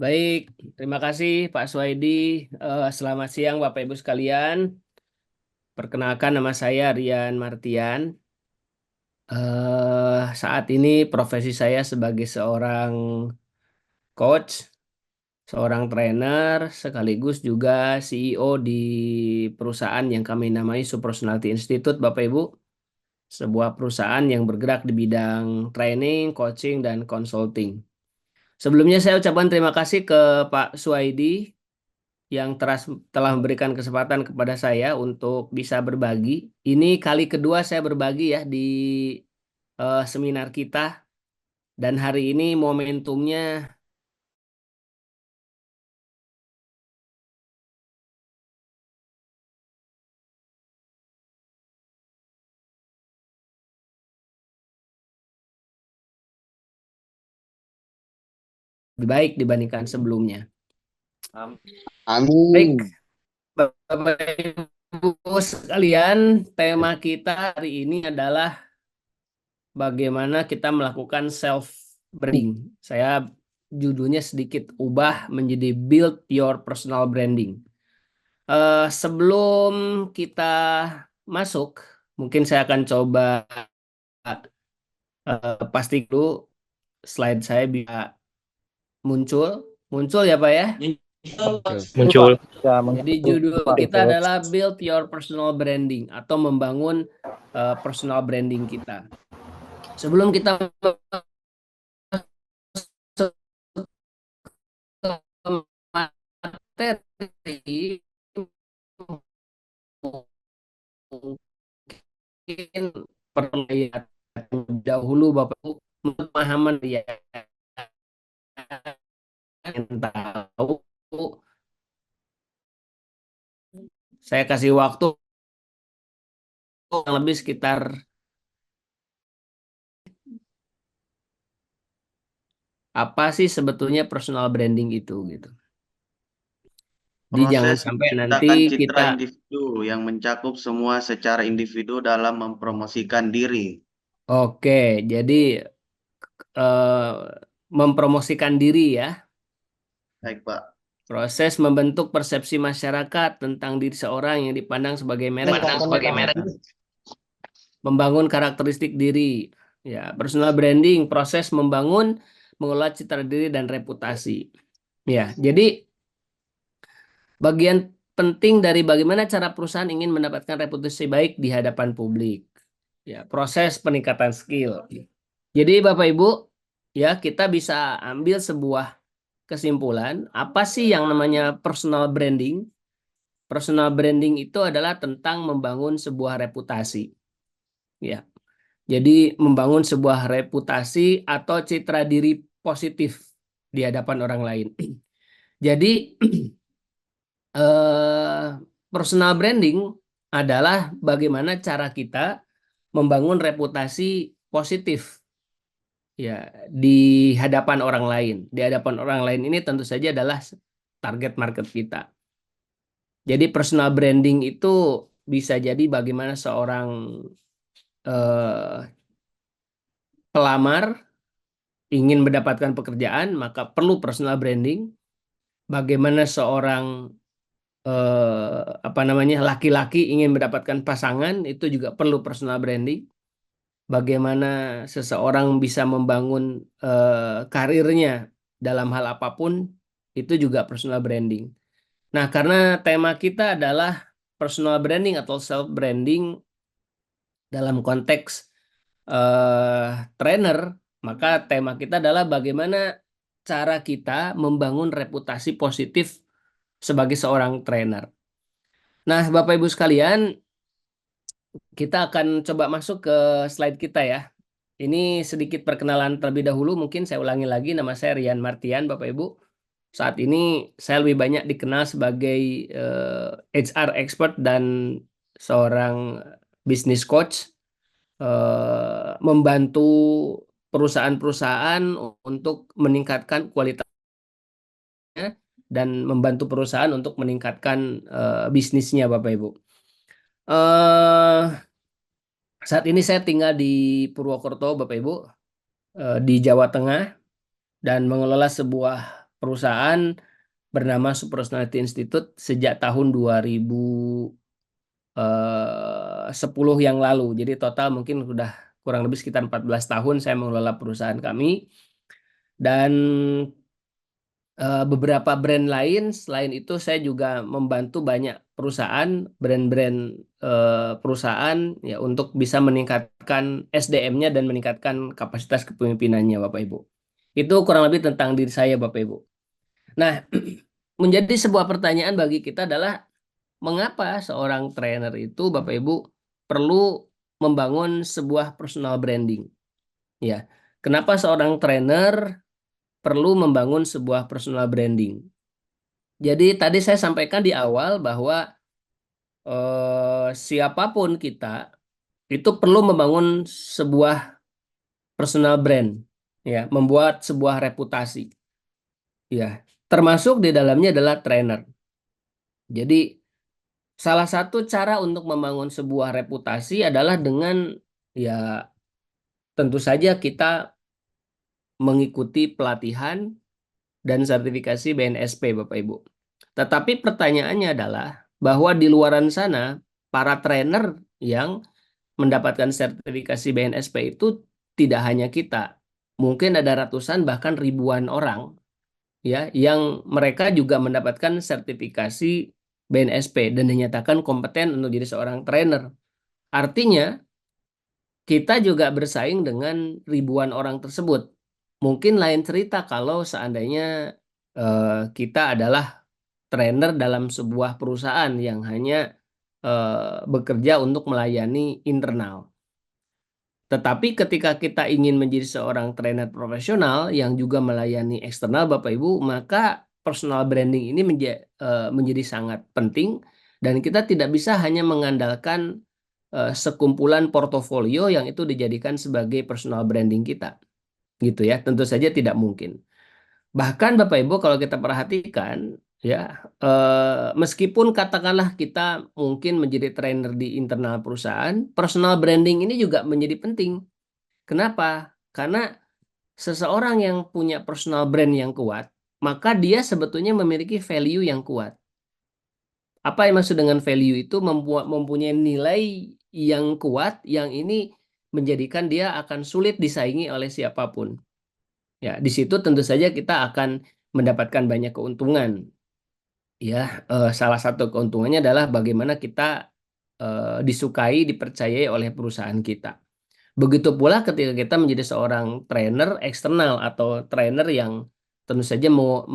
Baik, terima kasih Pak Suwaidi. Selamat siang Bapak Ibu sekalian. Perkenalkan nama saya Rian Martian. Saat ini profesi saya sebagai seorang coach, seorang trainer, sekaligus juga CEO di perusahaan yang kami namai Supersonality Institute, Bapak Ibu. Sebuah perusahaan yang bergerak di bidang training, coaching, dan consulting. Sebelumnya saya ucapkan terima kasih ke Pak Suwaidi yang telah memberikan kesempatan kepada saya untuk bisa berbagi. Ini kali kedua saya berbagi ya di seminar kita, dan hari ini momentumnya lebih baik dibandingkan sebelumnya. Baik, Amin. Bapak Ibu sekalian, tema kita hari ini adalah bagaimana kita melakukan self branding. Saya judulnya sedikit ubah menjadi build your personal branding. Sebelum kita masuk, mungkin saya akan coba pasti dulu slide saya bisa muncul. Muncul ya Pak ya? Muncul, Pak. Muncul. Ya, Jadi muncul, judul Pak. kita adalah Build Your Personal Branding atau membangun personal branding kita. Sebelum kita masuk ke materi, mungkin perlu ya dahulu Bapak Ibu pemahaman ya yang tahu, saya kasih waktu kurang lebih sekitar apa sih sebetulnya personal branding itu gitu. Jadi jangan Proses sampai nanti menciptakan citra kita individu yang mencakup semua secara individu dalam mempromosikan diri. oke, jadi eh, mempromosikan diri ya, Baik, Pak. proses membentuk persepsi masyarakat tentang diri seorang yang dipandang sebagai merek atau membangun karakteristik diri. Ya, personal branding, proses membangun, mengelola citra diri dan reputasi. Ya, jadi bagian penting dari bagaimana cara perusahaan ingin mendapatkan reputasi baik di hadapan publik. Ya, proses peningkatan skill. Jadi Bapak Ibu, ya kita bisa ambil sebuah kesimpulan, apa sih yang namanya personal branding? Personal branding itu adalah tentang membangun sebuah reputasi. Ya. Jadi membangun sebuah reputasi atau citra diri positif di hadapan orang lain. Jadi personal branding adalah bagaimana cara kita membangun reputasi positif ya di hadapan orang lain. Di hadapan orang lain ini tentu saja adalah target market kita. Jadi personal branding itu bisa jadi bagaimana seorang eh, pelamar ingin mendapatkan pekerjaan, maka perlu personal branding. Bagaimana seorang apa namanya laki-laki ingin mendapatkan pasangan, itu juga perlu personal branding. Bagaimana seseorang bisa membangun karirnya dalam hal apapun, itu juga personal branding. Nah, karena tema kita adalah personal branding atau self branding dalam konteks trainer, maka tema kita adalah bagaimana cara kita membangun reputasi positif sebagai seorang trainer. Nah, Bapak Ibu sekalian, kita akan coba masuk ke slide kita ya. Ini sedikit perkenalan terlebih dahulu, mungkin saya ulangi lagi, nama saya Rian Martian, Bapak Ibu. Saat ini saya lebih banyak dikenal sebagai HR expert dan seorang business coach, membantu perusahaan-perusahaan untuk meningkatkan kualitasnya dan membantu perusahaan untuk meningkatkan bisnisnya, Bapak Ibu. Eh, Saat ini saya tinggal di Purwokerto, Bapak Ibu, di Jawa Tengah, dan mengelola sebuah perusahaan bernama Super Personality Institute sejak tahun 2010 yang lalu. Jadi total mungkin sudah kurang lebih sekitar 14 tahun saya mengelola perusahaan kami. Dan beberapa brand lain, selain itu saya juga membantu banyak perusahaan, brand-brand perusahaan ya untuk bisa meningkatkan SDM-nya dan meningkatkan kapasitas kepemimpinannya, Bapak Ibu. Itu kurang lebih tentang diri saya, Bapak Ibu. Nah, menjadi sebuah pertanyaan bagi kita adalah mengapa seorang trainer itu, Bapak Ibu, perlu membangun sebuah personal branding? Ya, kenapa seorang trainer perlu membangun sebuah personal branding? Jadi tadi saya sampaikan di awal bahwa siapapun kita itu perlu membangun sebuah personal brand, ya, membuat sebuah reputasi, ya, termasuk di dalamnya adalah trainer. Jadi salah satu cara untuk membangun sebuah reputasi adalah dengan ya tentu saja kita mengikuti pelatihan dan sertifikasi BNSP, Bapak Ibu. Tetapi pertanyaannya adalah bahwa di luaran sana para trainer yang mendapatkan sertifikasi BNSP itu tidak hanya kita. Mungkin ada ratusan bahkan ribuan orang ya yang mereka juga mendapatkan sertifikasi BNSP dan dinyatakan kompeten untuk jadi seorang trainer. Artinya kita juga bersaing dengan ribuan orang tersebut. Mungkin lain cerita kalau seandainya kita adalah trainer dalam sebuah perusahaan yang hanya bekerja untuk melayani internal. Tetapi ketika kita ingin menjadi seorang trainer profesional yang juga melayani eksternal, Bapak Ibu, maka personal branding ini menjadi sangat penting dan kita tidak bisa hanya mengandalkan sekumpulan portofolio yang itu dijadikan sebagai personal branding kita. Gitu ya, tentu saja tidak mungkin. Bahkan Bapak Ibu kalau kita perhatikan ya meskipun katakanlah kita mungkin menjadi trainer di internal perusahaan, personal branding ini juga menjadi penting. Kenapa? Karena seseorang yang punya personal brand yang kuat, maka dia sebetulnya memiliki value yang kuat. Apa yang maksud dengan value itu? Mempunyai nilai yang kuat yang ini menjadikan dia akan sulit disaingi oleh siapapun. Ya, di situ tentu saja kita akan mendapatkan banyak keuntungan. Ya, salah satu keuntungannya adalah bagaimana kita disukai, dipercayai oleh perusahaan kita. Begitu pula ketika kita menjadi seorang trainer eksternal atau trainer yang tentu saja mau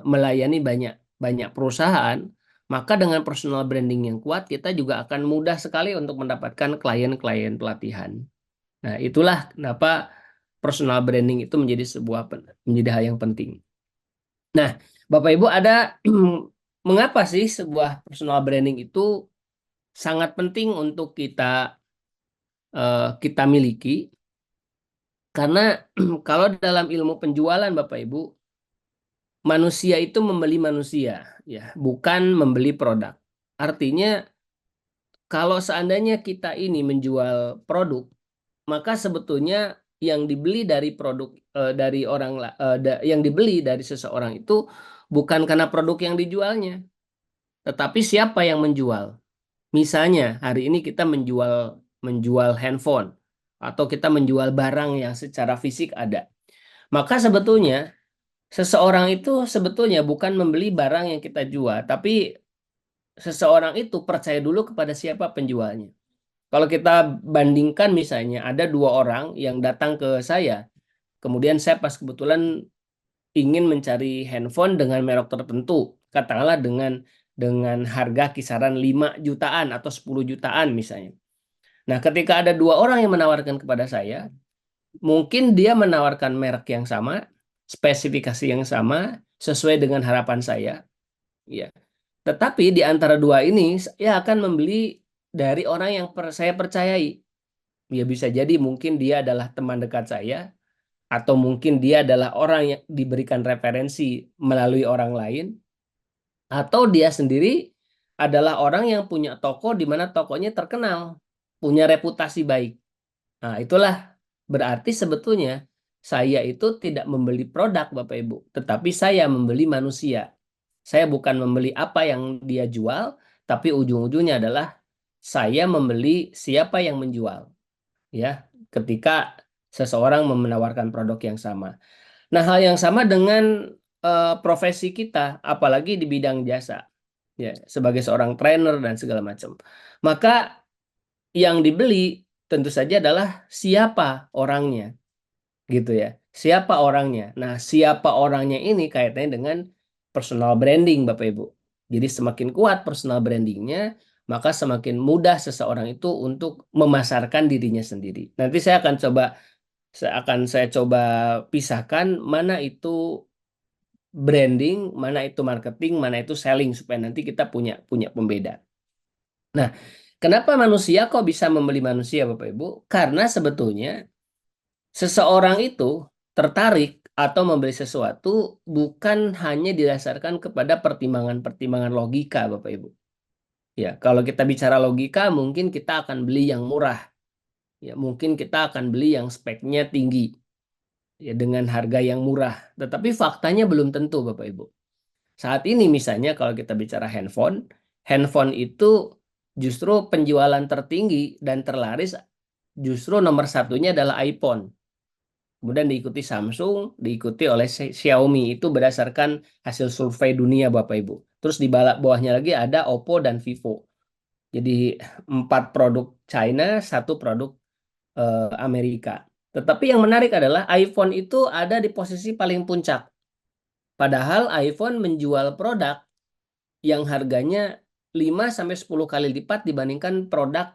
melayani banyak banyak perusahaan, maka dengan personal branding yang kuat kita juga akan mudah sekali untuk mendapatkan klien-klien pelatihan. Nah, itulah kenapa personal branding itu menjadi hal yang penting. Nah, Bapak Ibu ada mengapa sih sebuah personal branding itu sangat penting untuk kita miliki? Karena kalau dalam ilmu penjualan Bapak Ibu, manusia itu membeli manusia, ya, bukan membeli produk. Artinya kalau seandainya kita ini menjual produk, maka sebetulnya yang dibeli dari produk dari orang yang dibeli dari seseorang itu bukan karena produk yang dijualnya, tetapi siapa yang menjual. Misalnya hari ini kita menjual handphone atau kita menjual barang yang secara fisik ada. Maka sebetulnya seseorang itu sebetulnya bukan membeli barang yang kita jual, tapi seseorang itu percaya dulu kepada siapa penjualnya. Kalau kita bandingkan misalnya ada dua orang yang datang ke saya, kemudian saya pas kebetulan ingin mencari handphone dengan merek tertentu, katakanlah dengan harga kisaran 5 jutaan atau 10 jutaan misalnya. Nah, ketika ada dua orang yang menawarkan kepada saya, mungkin dia menawarkan merek yang sama, spesifikasi yang sama, sesuai dengan harapan saya, ya. Tetapi di antara dua ini, saya akan membeli dari orang yang saya percayai. Ya bisa jadi mungkin dia adalah teman dekat saya, atau mungkin dia adalah orang yang diberikan referensi melalui orang lain, atau dia sendiri adalah orang yang punya toko di mana tokonya terkenal, punya reputasi baik. Nah, itulah berarti sebetulnya saya itu tidak membeli produk Bapak Ibu, tetapi saya membeli manusia. Saya bukan membeli apa yang dia jual, tapi ujung-ujungnya adalah saya membeli siapa yang menjual. Ya, ketika seseorang menawarkan produk yang sama. Nah, hal yang sama dengan profesi kita, apalagi di bidang jasa, ya, sebagai seorang trainer dan segala macam. Maka yang dibeli tentu saja adalah siapa orangnya, gitu ya. Siapa orangnya? Nah, siapa orangnya ini kaitannya dengan personal branding, Bapak Ibu. Jadi semakin kuat personal brandingnya, maka semakin mudah seseorang itu untuk memasarkan dirinya sendiri. Nanti saya coba pisahkan mana itu branding, mana itu marketing, mana itu selling supaya nanti kita punya punya pembeda. Nah, kenapa manusia kok bisa membeli manusia, Bapak Ibu? Karena sebetulnya seseorang itu tertarik atau membeli sesuatu bukan hanya didasarkan kepada pertimbangan-pertimbangan logika, Bapak Ibu. Ya, kalau kita bicara logika, mungkin kita akan beli yang murah. Ya, mungkin kita akan beli yang speknya tinggi. Ya, dengan harga yang murah. Tetapi faktanya belum tentu, Bapak Ibu. Saat ini misalnya kalau kita bicara handphone, handphone itu justru penjualan tertinggi dan terlaris justru nomor satunya adalah iPhone. Kemudian diikuti Samsung, diikuti oleh Xiaomi. Itu berdasarkan hasil survei dunia Bapak Ibu. Terus di bawahnya lagi ada Oppo dan Vivo. Jadi 4 produk China, 1 produk Amerika. Tetapi yang menarik adalah iPhone itu ada di posisi paling puncak. Padahal iPhone menjual produk yang harganya 5-10 kali lipat dibandingkan produk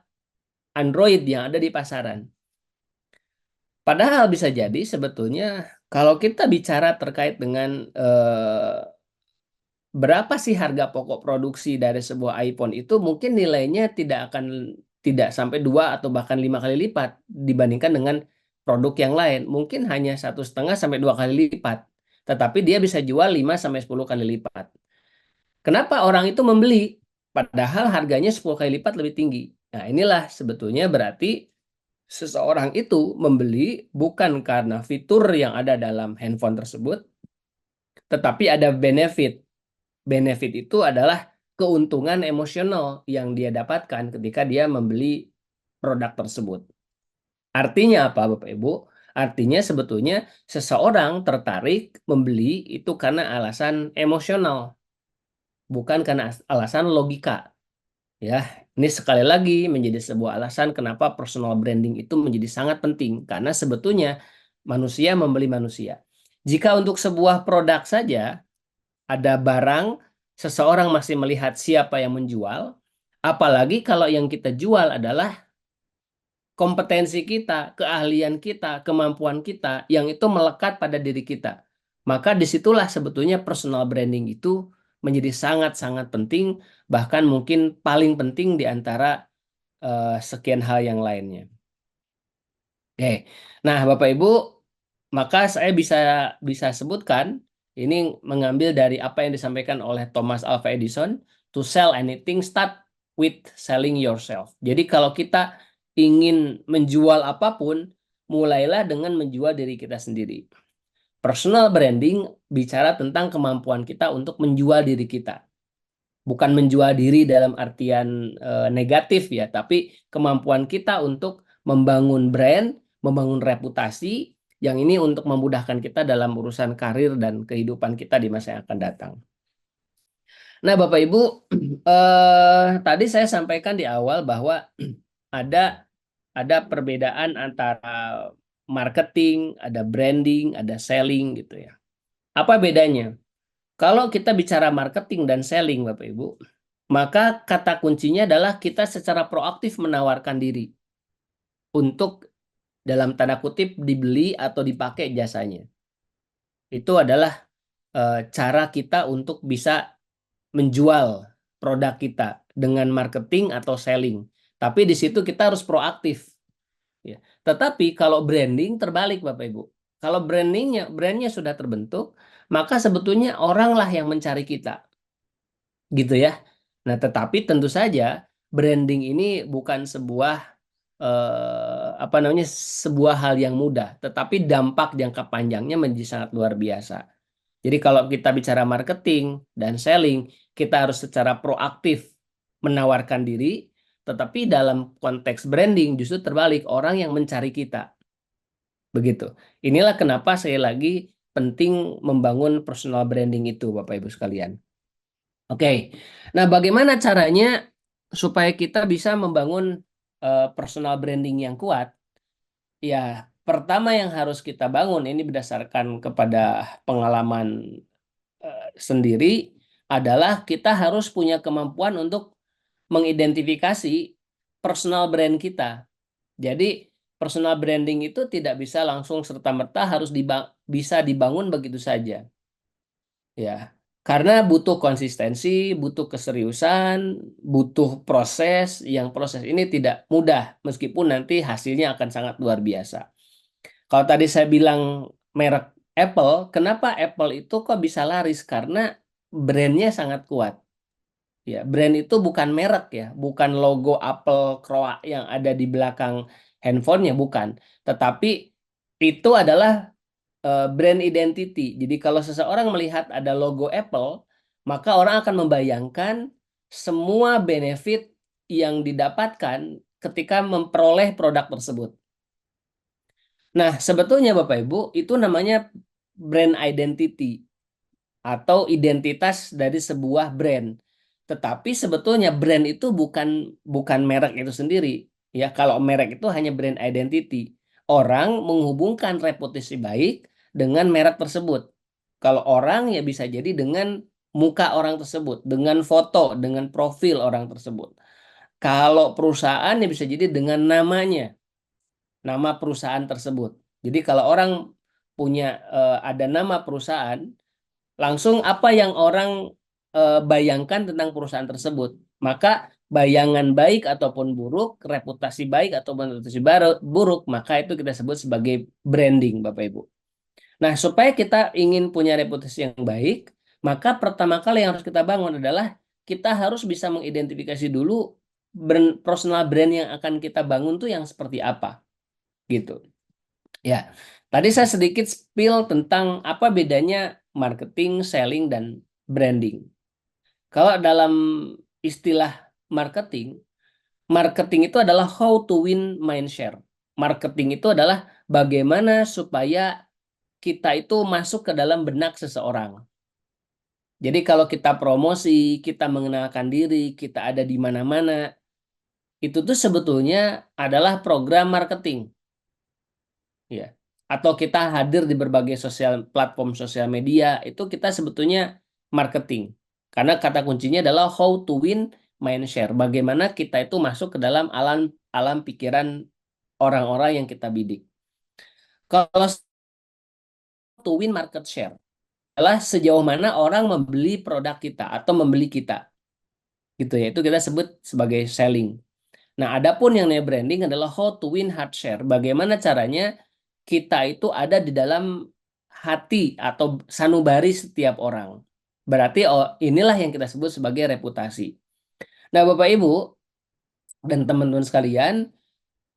Android yang ada di pasaran. Padahal bisa jadi sebetulnya kalau kita bicara terkait dengan berapa sih harga pokok produksi dari sebuah iPhone itu mungkin nilainya tidak sampai 2 atau bahkan 5 kali lipat dibandingkan dengan produk yang lain. Mungkin hanya 1,5 sampai 2 kali lipat. Tetapi dia bisa jual 5-10 kali lipat. Kenapa orang itu membeli? Padahal harganya 10 kali lipat lebih tinggi. Nah, inilah sebetulnya berarti seseorang itu membeli bukan karena fitur yang ada dalam handphone tersebut, tetapi ada benefit. Benefit itu adalah keuntungan emosional yang dia dapatkan ketika dia membeli produk tersebut. Artinya apa, Bapak Ibu? Artinya sebetulnya seseorang tertarik membeli itu karena alasan emosional, bukan karena alasan logika. Ya, ini sekali lagi menjadi sebuah alasan kenapa personal branding itu menjadi sangat penting karena sebetulnya manusia membeli manusia. Jika untuk sebuah produk saja ada barang, seseorang masih melihat siapa yang menjual, apalagi kalau yang kita jual adalah kompetensi kita, keahlian kita, kemampuan kita yang itu melekat pada diri kita. Maka disitulah sebetulnya personal branding itu menjadi sangat-sangat penting, bahkan mungkin paling penting di antara sekian hal yang lainnya. Oke, nah Bapak Ibu, maka saya bisa sebutkan ini mengambil dari apa yang disampaikan oleh Thomas Alva Edison, to sell anything start with selling yourself. Jadi kalau kita ingin menjual apapun, mulailah dengan menjual diri kita sendiri. Personal branding bicara tentang kemampuan kita untuk menjual diri kita. Bukan menjual diri dalam artian negatif ya, tapi kemampuan kita untuk membangun brand, membangun reputasi, yang ini untuk memudahkan kita dalam urusan karir dan kehidupan kita di masa yang akan datang. Nah, Bapak Ibu, tadi saya sampaikan di awal bahwa ada perbedaan antara marketing, ada branding, ada selling gitu ya. Apa bedanya? Kalau kita bicara marketing dan selling, Bapak Ibu, maka kata kuncinya adalah kita secara proaktif menawarkan diri untuk dalam tanda kutip dibeli atau dipakai jasanya. Itu adalah cara kita untuk bisa menjual produk kita dengan marketing atau selling. Tapi di situ kita harus proaktif. Ya. Tetapi kalau branding terbalik Bapak Ibu. Kalau brandnya sudah terbentuk, maka sebetulnya oranglah yang mencari kita. Gitu ya. Nah, tetapi tentu saja branding ini bukan sebuah apa namanya, sebuah hal yang mudah, tetapi dampak jangka panjangnya menjadi sangat luar biasa. Jadi kalau kita bicara marketing dan selling, kita harus secara proaktif menawarkan diri, tetapi dalam konteks branding justru terbalik, orang yang mencari kita. Begitu. Inilah kenapa saya lagi penting membangun personal branding itu, Bapak Ibu sekalian. Oke. Nah, bagaimana caranya supaya kita bisa membangun personal branding yang kuat? Ya, pertama yang harus kita bangun ini berdasarkan kepada pengalaman sendiri adalah kita harus punya kemampuan untuk mengidentifikasi personal brand kita. Jadi personal branding itu tidak bisa langsung serta-merta harus bisa dibangun begitu saja. Ya, karena butuh konsistensi, butuh keseriusan, butuh proses, yang proses ini tidak mudah meskipun nanti hasilnya akan sangat luar biasa. Kalau tadi saya bilang merek Apple, kenapa Apple itu kok bisa laris? Karena brandnya sangat kuat. Ya, brand itu bukan merek ya, bukan logo Apple Croa yang ada di belakang handphonenya, bukan. Tetapi itu adalah brand identity. Jadi kalau seseorang melihat ada logo Apple, maka orang akan membayangkan semua benefit yang didapatkan ketika memperoleh produk tersebut. Nah, sebetulnya Bapak Ibu, itu namanya brand identity atau identitas dari sebuah brand. Tetapi sebetulnya brand itu bukan merek itu sendiri. Ya, kalau merek itu hanya brand identity. Orang menghubungkan reputasi baik dengan merek tersebut. Kalau orang ya bisa jadi dengan muka orang tersebut, dengan foto, dengan profil orang tersebut. Kalau perusahaan ya bisa jadi dengan namanya, nama perusahaan tersebut. Jadi kalau orang punya ada nama perusahaan, langsung apa yang orang bayangkan tentang perusahaan tersebut. Maka bayangan baik ataupun buruk, reputasi baik ataupun reputasi buruk, maka itu kita sebut sebagai branding, Bapak Ibu. Nah, supaya kita ingin punya reputasi yang baik, maka pertama kali yang harus kita bangun adalah kita harus bisa mengidentifikasi dulu personal brand yang akan kita bangun tuh yang seperti apa, gitu. Ya, tadi saya sedikit spill tentang apa bedanya marketing, selling, dan branding. Kalau dalam istilah marketing, marketing itu adalah how to win mindshare. Marketing itu adalah bagaimana supaya kita itu masuk ke dalam benak seseorang. Jadi kalau kita promosi, kita mengenalkan diri, kita ada di mana-mana, itu tuh sebetulnya adalah program marketing. Ya. Atau kita hadir di berbagai platform sosial media, itu kita sebetulnya marketing. Karena kata kuncinya adalah how to win mindshare. Bagaimana kita itu masuk ke dalam alam pikiran orang-orang yang kita bidik. Kalau to win market share adalah sejauh mana orang membeli produk kita atau membeli kita. Gitu ya, itu kita sebut sebagai selling. Nah, adapun yang namanya branding adalah how to win heart share. Bagaimana caranya kita itu ada di dalam hati atau sanubari setiap orang. Berarti inilah yang kita sebut sebagai reputasi. Nah, Bapak Ibu dan teman-teman sekalian,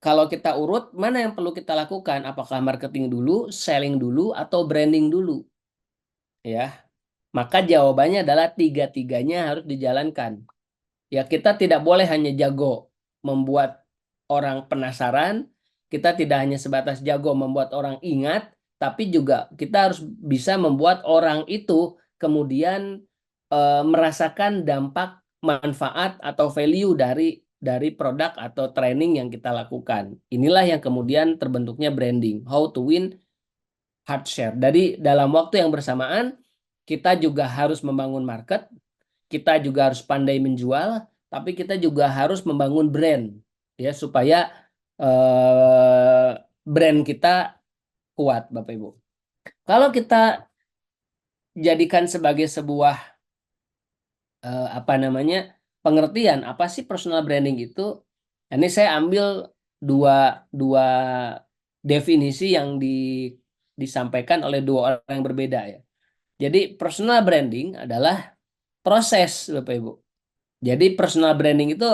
kalau kita urut, mana yang perlu kita lakukan? Apakah marketing dulu, selling dulu, atau branding dulu? Ya, maka jawabannya adalah tiga-tiganya harus dijalankan. Ya, kita tidak boleh hanya jago membuat orang penasaran, kita tidak hanya sebatas jago membuat orang ingat, tapi juga kita harus bisa membuat orang itu kemudian merasakan dampak, manfaat atau value dari produk atau training yang kita lakukan. Inilah yang kemudian terbentuknya branding, how to win heart share. Dari dalam waktu yang bersamaan, kita juga harus membangun market, kita juga harus pandai menjual, tapi kita juga harus membangun brand ya supaya brand kita kuat, Bapak Ibu. Kalau kita jadikan sebagai sebuah apa namanya pengertian apa sih personal branding itu, ini saya ambil dua definisi yang disampaikan oleh dua orang yang berbeda ya. Jadi personal branding adalah proses, Bapak Ibu. Jadi personal branding itu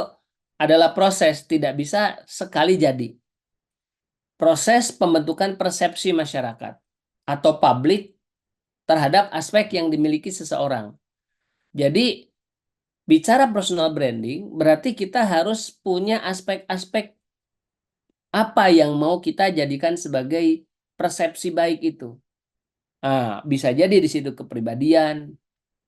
adalah proses, tidak bisa sekali jadi. proses pembentukan persepsi masyarakat atau publik terhadap aspek yang dimiliki seseorang. Jadi, bicara personal branding berarti kita harus punya aspek-aspek apa yang mau kita jadikan sebagai persepsi baik itu. Nah, bisa jadi di situ kepribadian,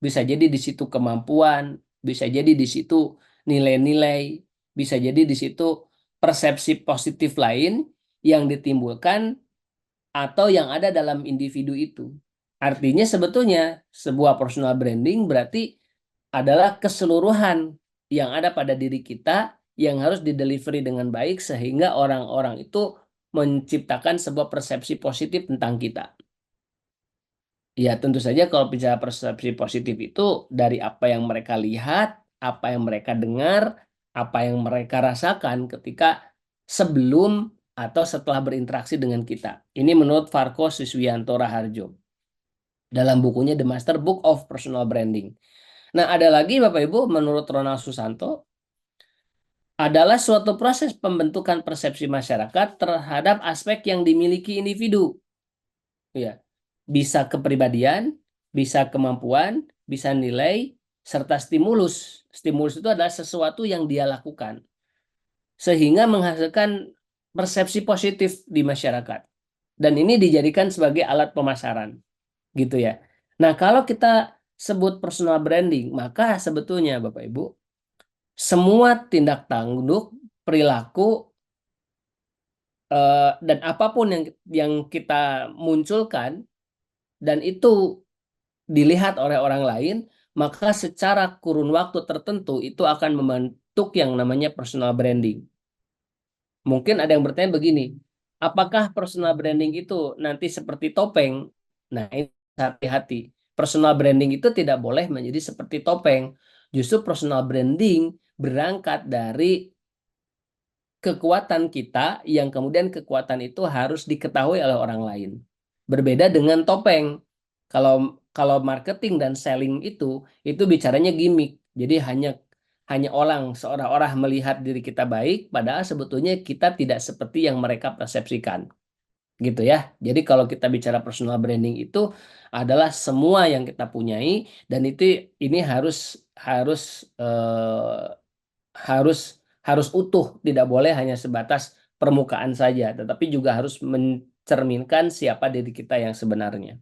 bisa jadi di situ kemampuan, bisa jadi di situ nilai-nilai, bisa jadi di situ persepsi positif lain yang ditimbulkan atau yang ada dalam individu itu. Artinya sebetulnya sebuah personal branding berarti adalah keseluruhan yang ada pada diri kita yang harus didelivery dengan baik sehingga orang-orang itu menciptakan sebuah persepsi positif tentang kita. Ya, tentu saja kalau bicara persepsi positif itu dari apa yang mereka lihat, apa yang mereka dengar, apa yang mereka rasakan ketika sebelum atau setelah berinteraksi dengan kita. Ini menurut Farko Siswianto Raharjo dalam bukunya The Master Book of Personal Branding. Nah, ada lagi Bapak Ibu menurut Ronald Susanto adalah suatu proses pembentukan persepsi masyarakat terhadap aspek yang dimiliki individu. Ya, bisa kepribadian, bisa kemampuan, bisa nilai, serta stimulus. Stimulus itu adalah sesuatu yang dia lakukan, sehingga menghasilkan persepsi positif di masyarakat. Dan ini dijadikan sebagai alat pemasaran, gitu ya. Nah, kalau kita sebut personal branding, maka sebetulnya Bapak Ibu, semua tindak tanduk, perilaku, dan apapun yang kita munculkan, dan itu dilihat oleh orang lain, maka secara kurun waktu tertentu itu akan membentuk yang namanya personal branding. Mungkin ada yang bertanya begini, apakah personal branding itu nanti seperti topeng? Nah, ini hati-hati. Personal branding itu tidak boleh menjadi seperti topeng. Justru personal branding berangkat dari kekuatan kita yang kemudian kekuatan itu harus diketahui oleh orang lain. Berbeda dengan topeng. Kalau kalau marketing dan selling itu bicaranya gimmick. Jadi hanya seorang orang melihat diri kita baik, padahal sebetulnya kita tidak seperti yang mereka persepsikan. Gitu ya. Jadi kalau kita bicara personal branding itu adalah semua yang kita punyai dan ini harus harus eh, harus harus utuh, tidak boleh hanya sebatas permukaan saja, tetapi juga harus mencerminkan siapa diri kita yang sebenarnya.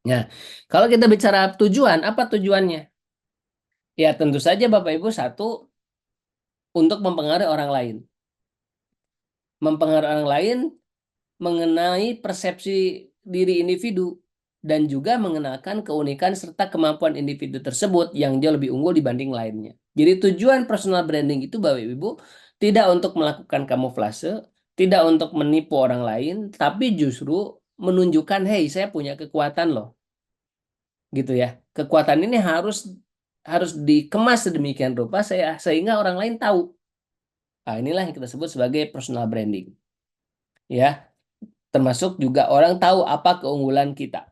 Nah, kalau kita bicara tujuan, apa tujuannya? Ya, tentu saja Bapak Ibu, satu, untuk mempengaruhi orang lain. Mempengaruhi orang lain mengenai persepsi diri individu dan juga mengenalkan keunikan serta kemampuan individu tersebut yang jauh lebih unggul dibanding lainnya. Jadi tujuan personal branding itu Bapak Ibu tidak untuk melakukan kamuflase, tidak untuk menipu orang lain, tapi justru menunjukkan, hey, saya punya kekuatan loh, gitu ya. Kekuatan ini harus dikemas sedemikian rupa sehingga orang lain tahu. Nah, inilah yang kita sebut sebagai personal branding. Ya, termasuk juga orang tahu apa keunggulan kita.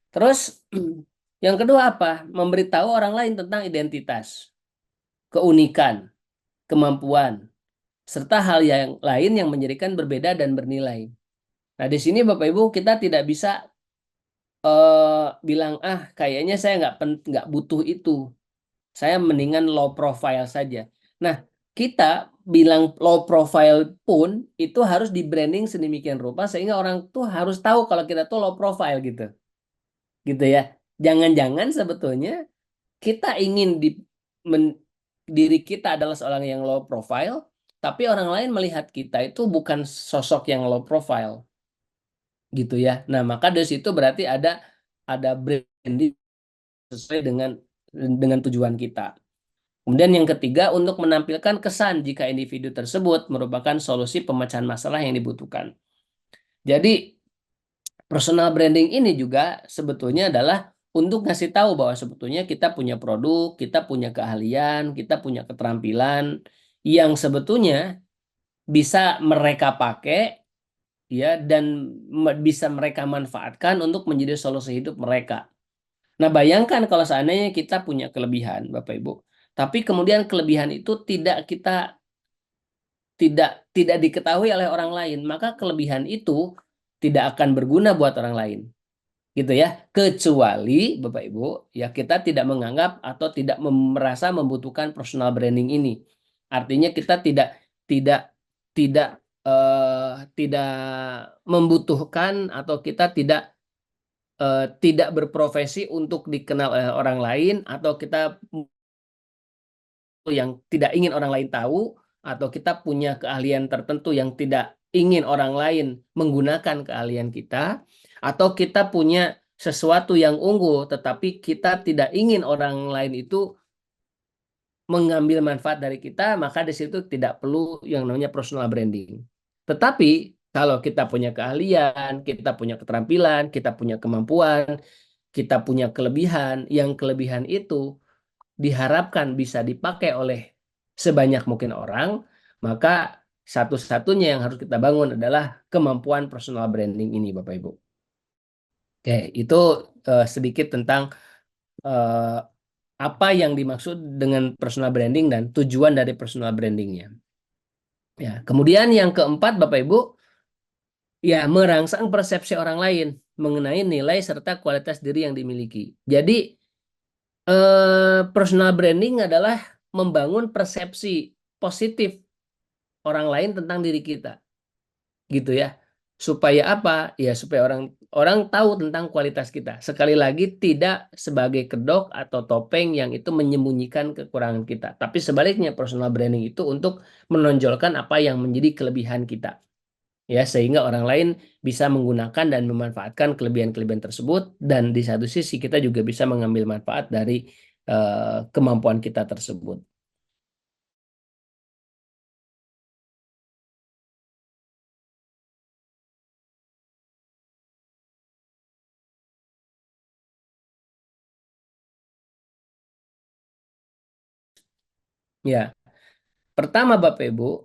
Terus yang kedua apa? Memberitahu orang lain tentang identitas, keunikan, kemampuan, serta hal yang lain yang menjadikan berbeda dan bernilai. Nah, di sini Bapak Ibu kita tidak bisa bilang kayaknya saya nggak butuh itu. Saya mendingan low profile saja. Nah, kita bilang low profile pun itu harus di branding sedemikian rupa sehingga orang tuh harus tahu kalau kita tuh low profile gitu. Gitu ya. Jangan-jangan sebetulnya kita ingin diri kita adalah seorang yang low profile, tapi orang lain melihat kita itu bukan sosok yang low profile, gitu ya. Nah, maka dari situ berarti ada branding sesuai dengan tujuan kita. Kemudian yang ketiga, untuk menampilkan kesan jika individu tersebut merupakan solusi pemecahan masalah yang dibutuhkan. Jadi, personal branding ini juga sebetulnya adalah untuk ngasih tahu bahwa sebetulnya kita punya produk, kita punya keahlian, kita punya keterampilan yang sebetulnya bisa mereka pakai ya dan bisa mereka manfaatkan untuk menjadi solusi hidup mereka. Nah, bayangkan kalau seandainya kita punya kelebihan, Bapak Ibu, tapi kemudian kelebihan itu tidak kita tidak diketahui oleh orang lain, maka kelebihan itu tidak akan berguna buat orang lain. Gitu ya. Kecuali Bapak Ibu, ya kita tidak menganggap atau tidak merasa membutuhkan personal branding ini. Artinya kita tidak tidak tidak membutuhkan atau kita tidak berprofesi untuk dikenal oleh orang lain, atau kita yang tidak ingin orang lain tahu, atau kita punya keahlian tertentu yang tidak ingin orang lain menggunakan keahlian kita, atau kita punya sesuatu yang unggul tetapi kita tidak ingin orang lain itu mengambil manfaat dari kita, maka di situ tidak perlu yang namanya personal branding. Tetapi kalau kita punya keahlian, kita punya keterampilan, kita punya kemampuan, kita punya kelebihan, yang kelebihan itu diharapkan bisa dipakai oleh sebanyak mungkin orang, maka satu-satunya yang harus kita bangun adalah kemampuan personal branding ini, Bapak Ibu. Oke, itu sedikit tentang apa yang dimaksud dengan personal branding dan tujuan dari personal brandingnya. Ya, kemudian yang keempat, Bapak Ibu, ya merangsang persepsi orang lain mengenai nilai serta kualitas diri yang dimiliki. Jadi personal branding adalah membangun persepsi positif orang lain tentang diri kita, gitu ya. Supaya apa? Ya supaya orang tahu tentang kualitas kita. Sekali lagi, tidak sebagai kedok atau topeng yang itu menyembunyikan kekurangan kita, tapi sebaliknya personal branding itu untuk menonjolkan apa yang menjadi kelebihan kita. Ya, sehingga orang lain bisa menggunakan dan memanfaatkan kelebihan-kelebihan tersebut, dan di satu sisi kita juga bisa mengambil manfaat dari kemampuan kita tersebut. Ya, pertama Bapak Ibu,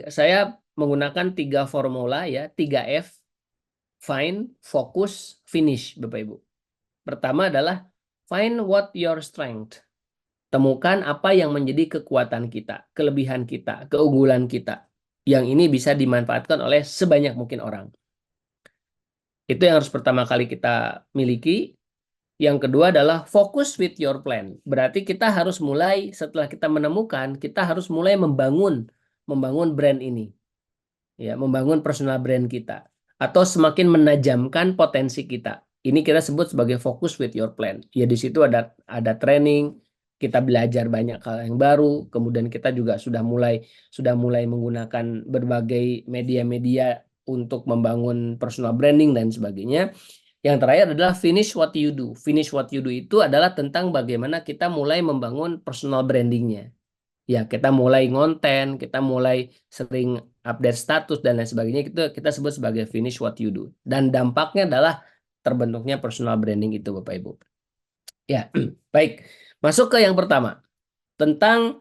saya menggunakan 3 formula ya, 3F, find, fokus, finish Bapak Ibu. Pertama adalah find what your strength. Temukan apa yang menjadi kekuatan kita, kelebihan kita, keunggulan kita. Yang ini bisa dimanfaatkan oleh sebanyak mungkin orang. Itu yang harus pertama kali kita miliki. Yang kedua adalah fokus with your plan. Berarti kita harus mulai, setelah kita menemukan, kita harus mulai membangun brand ini. Ya, membangun personal brand kita. Atau semakin menajamkan potensi kita. Ini kita sebut sebagai fokus with your plan. Ya, di situ ada training, kita belajar banyak hal yang baru, kemudian kita juga sudah mulai menggunakan berbagai media-media untuk membangun personal branding dan sebagainya. Yang terakhir adalah finish what you do. Finish what you do itu adalah tentang bagaimana kita mulai membangun personal brandingnya. Ya, kita mulai ngonten, kita mulai sering update status dan lain sebagainya, itu kita sebut sebagai finish what you do. Dan dampaknya adalah terbentuknya personal branding itu, Bapak Ibu. Ya, baik. Masuk ke yang pertama, tentang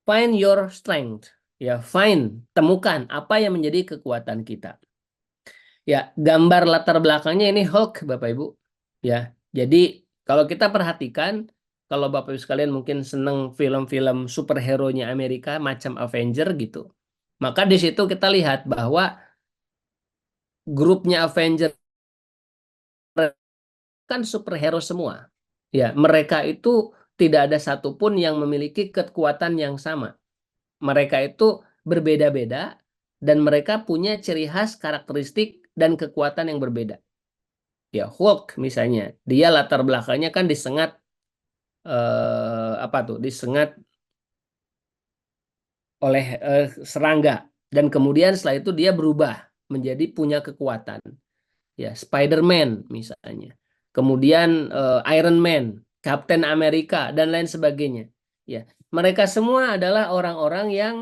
find your strength. Ya, temukan apa yang menjadi kekuatan kita. Ya, gambar latar belakangnya ini Hulk, Bapak Ibu. Ya, jadi kalau kita perhatikan, kalau Bapak Ibu sekalian mungkin seneng film-film superhero-nya Amerika macam Avenger gitu, maka di situ kita lihat bahwa grupnya Avenger kan superhero semua. Ya, mereka itu tidak ada satupun yang memiliki kekuatan yang sama. Mereka itu berbeda-beda dan mereka punya ciri khas, karakteristik, dan kekuatan yang berbeda. Ya, Hulk misalnya, dia latar belakangnya kan disengat disengat oleh serangga, dan kemudian setelah itu dia berubah menjadi punya kekuatan. Ya, Spider-Man misalnya. Kemudian Iron Man, Captain America dan lain sebagainya. Ya, mereka semua adalah orang-orang yang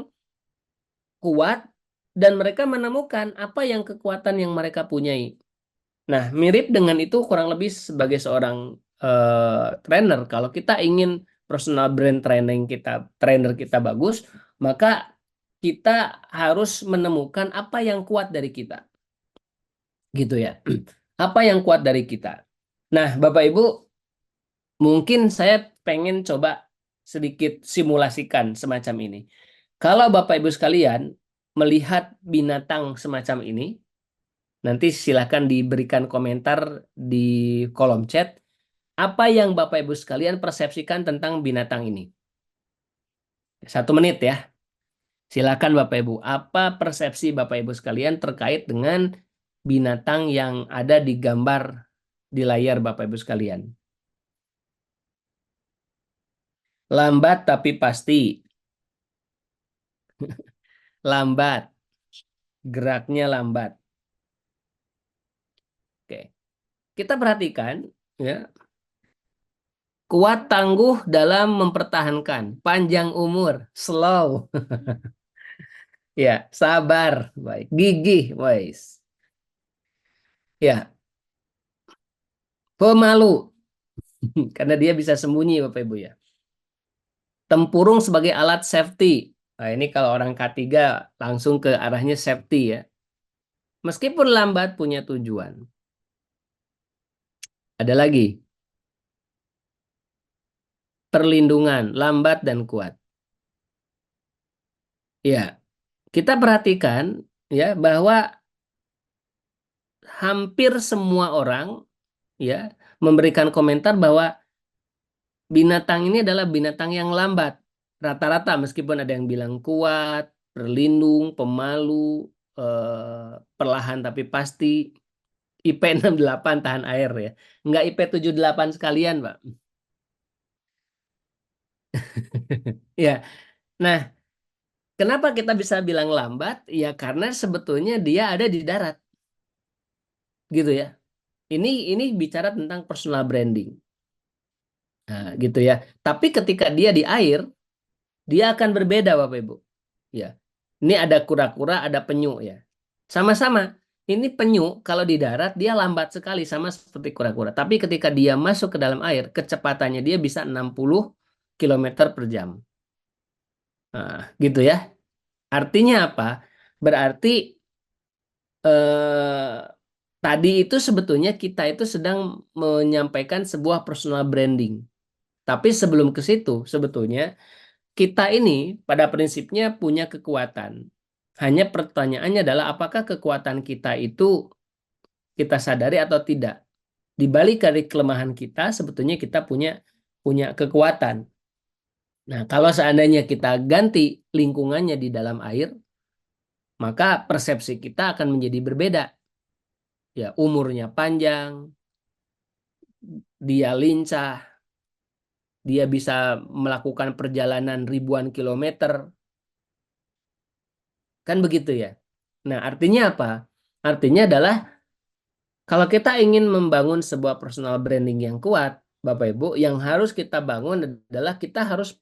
kuat dan mereka menemukan apa yang kekuatan yang mereka punyai. Nah, mirip dengan itu kurang lebih sebagai seorang trainer. Kalau kita ingin personal brand trainer kita bagus, maka kita harus menemukan apa yang kuat dari kita. Gitu ya. Apa yang kuat dari kita. Nah, Bapak Ibu, mungkin saya pengen coba sedikit simulasikan semacam ini. Kalau Bapak Ibu sekalian melihat binatang semacam ini, nanti silakan diberikan komentar di kolom chat. Apa yang Bapak Ibu sekalian persepsikan tentang binatang ini? 1 menit ya. Silakan Bapak Ibu. Apa persepsi Bapak Ibu sekalian terkait dengan binatang yang ada di gambar di layar Bapak Ibu sekalian? Lambat tapi pasti. Lambat. Geraknya lambat. Oke. Kita perhatikan ya. Kuat tangguh dalam mempertahankan, panjang umur, slow. Ya, sabar, baik. Gigih, wise. Ya, pemalu karena dia bisa sembunyi Bapak Ibu ya. Tempurung sebagai alat safety. Nah, ini kalau orang K3 langsung ke arahnya safety ya. Meskipun lambat punya tujuan. Ada lagi. Perlindungan, lambat dan kuat. Ya, kita perhatikan ya bahwa hampir semua orang ya memberikan komentar bahwa binatang ini adalah binatang yang lambat. Rata-rata meskipun ada yang bilang kuat, berlindung, pemalu, perlahan tapi pasti. IP 68 tahan air ya. Enggak IP 78 sekalian, Pak. Ya. Nah, kenapa kita bisa bilang lambat? Ya karena sebetulnya dia ada di darat. Gitu ya. Ini bicara tentang personal branding. Nah, gitu ya. Tapi ketika dia di air, dia akan berbeda Bapak Ibu. Ya. Ini ada kura-kura, ada penyu ya. Sama-sama. Ini penyu kalau di darat dia lambat sekali sama seperti kura-kura. Tapi ketika dia masuk ke dalam air, kecepatannya dia bisa 60 km per jam. Nah, gitu ya. Artinya apa? Berarti eh, tadi itu sebetulnya kita itu sedang menyampaikan sebuah personal branding. Tapi sebelum ke situ, sebetulnya kita ini pada prinsipnya punya kekuatan. Hanya pertanyaannya adalah apakah kekuatan kita itu kita sadari atau tidak. Di balik dari kelemahan kita, sebetulnya kita punya kekuatan. Nah, kalau seandainya kita ganti lingkungannya di dalam air, maka persepsi kita akan menjadi berbeda. Ya, umurnya panjang, dia lincah, dia bisa melakukan perjalanan ribuan kilometer. Kan begitu ya. Nah, artinya apa? Artinya adalah kalau kita ingin membangun sebuah personal branding yang kuat, Bapak Ibu, yang harus kita bangun adalah kita harus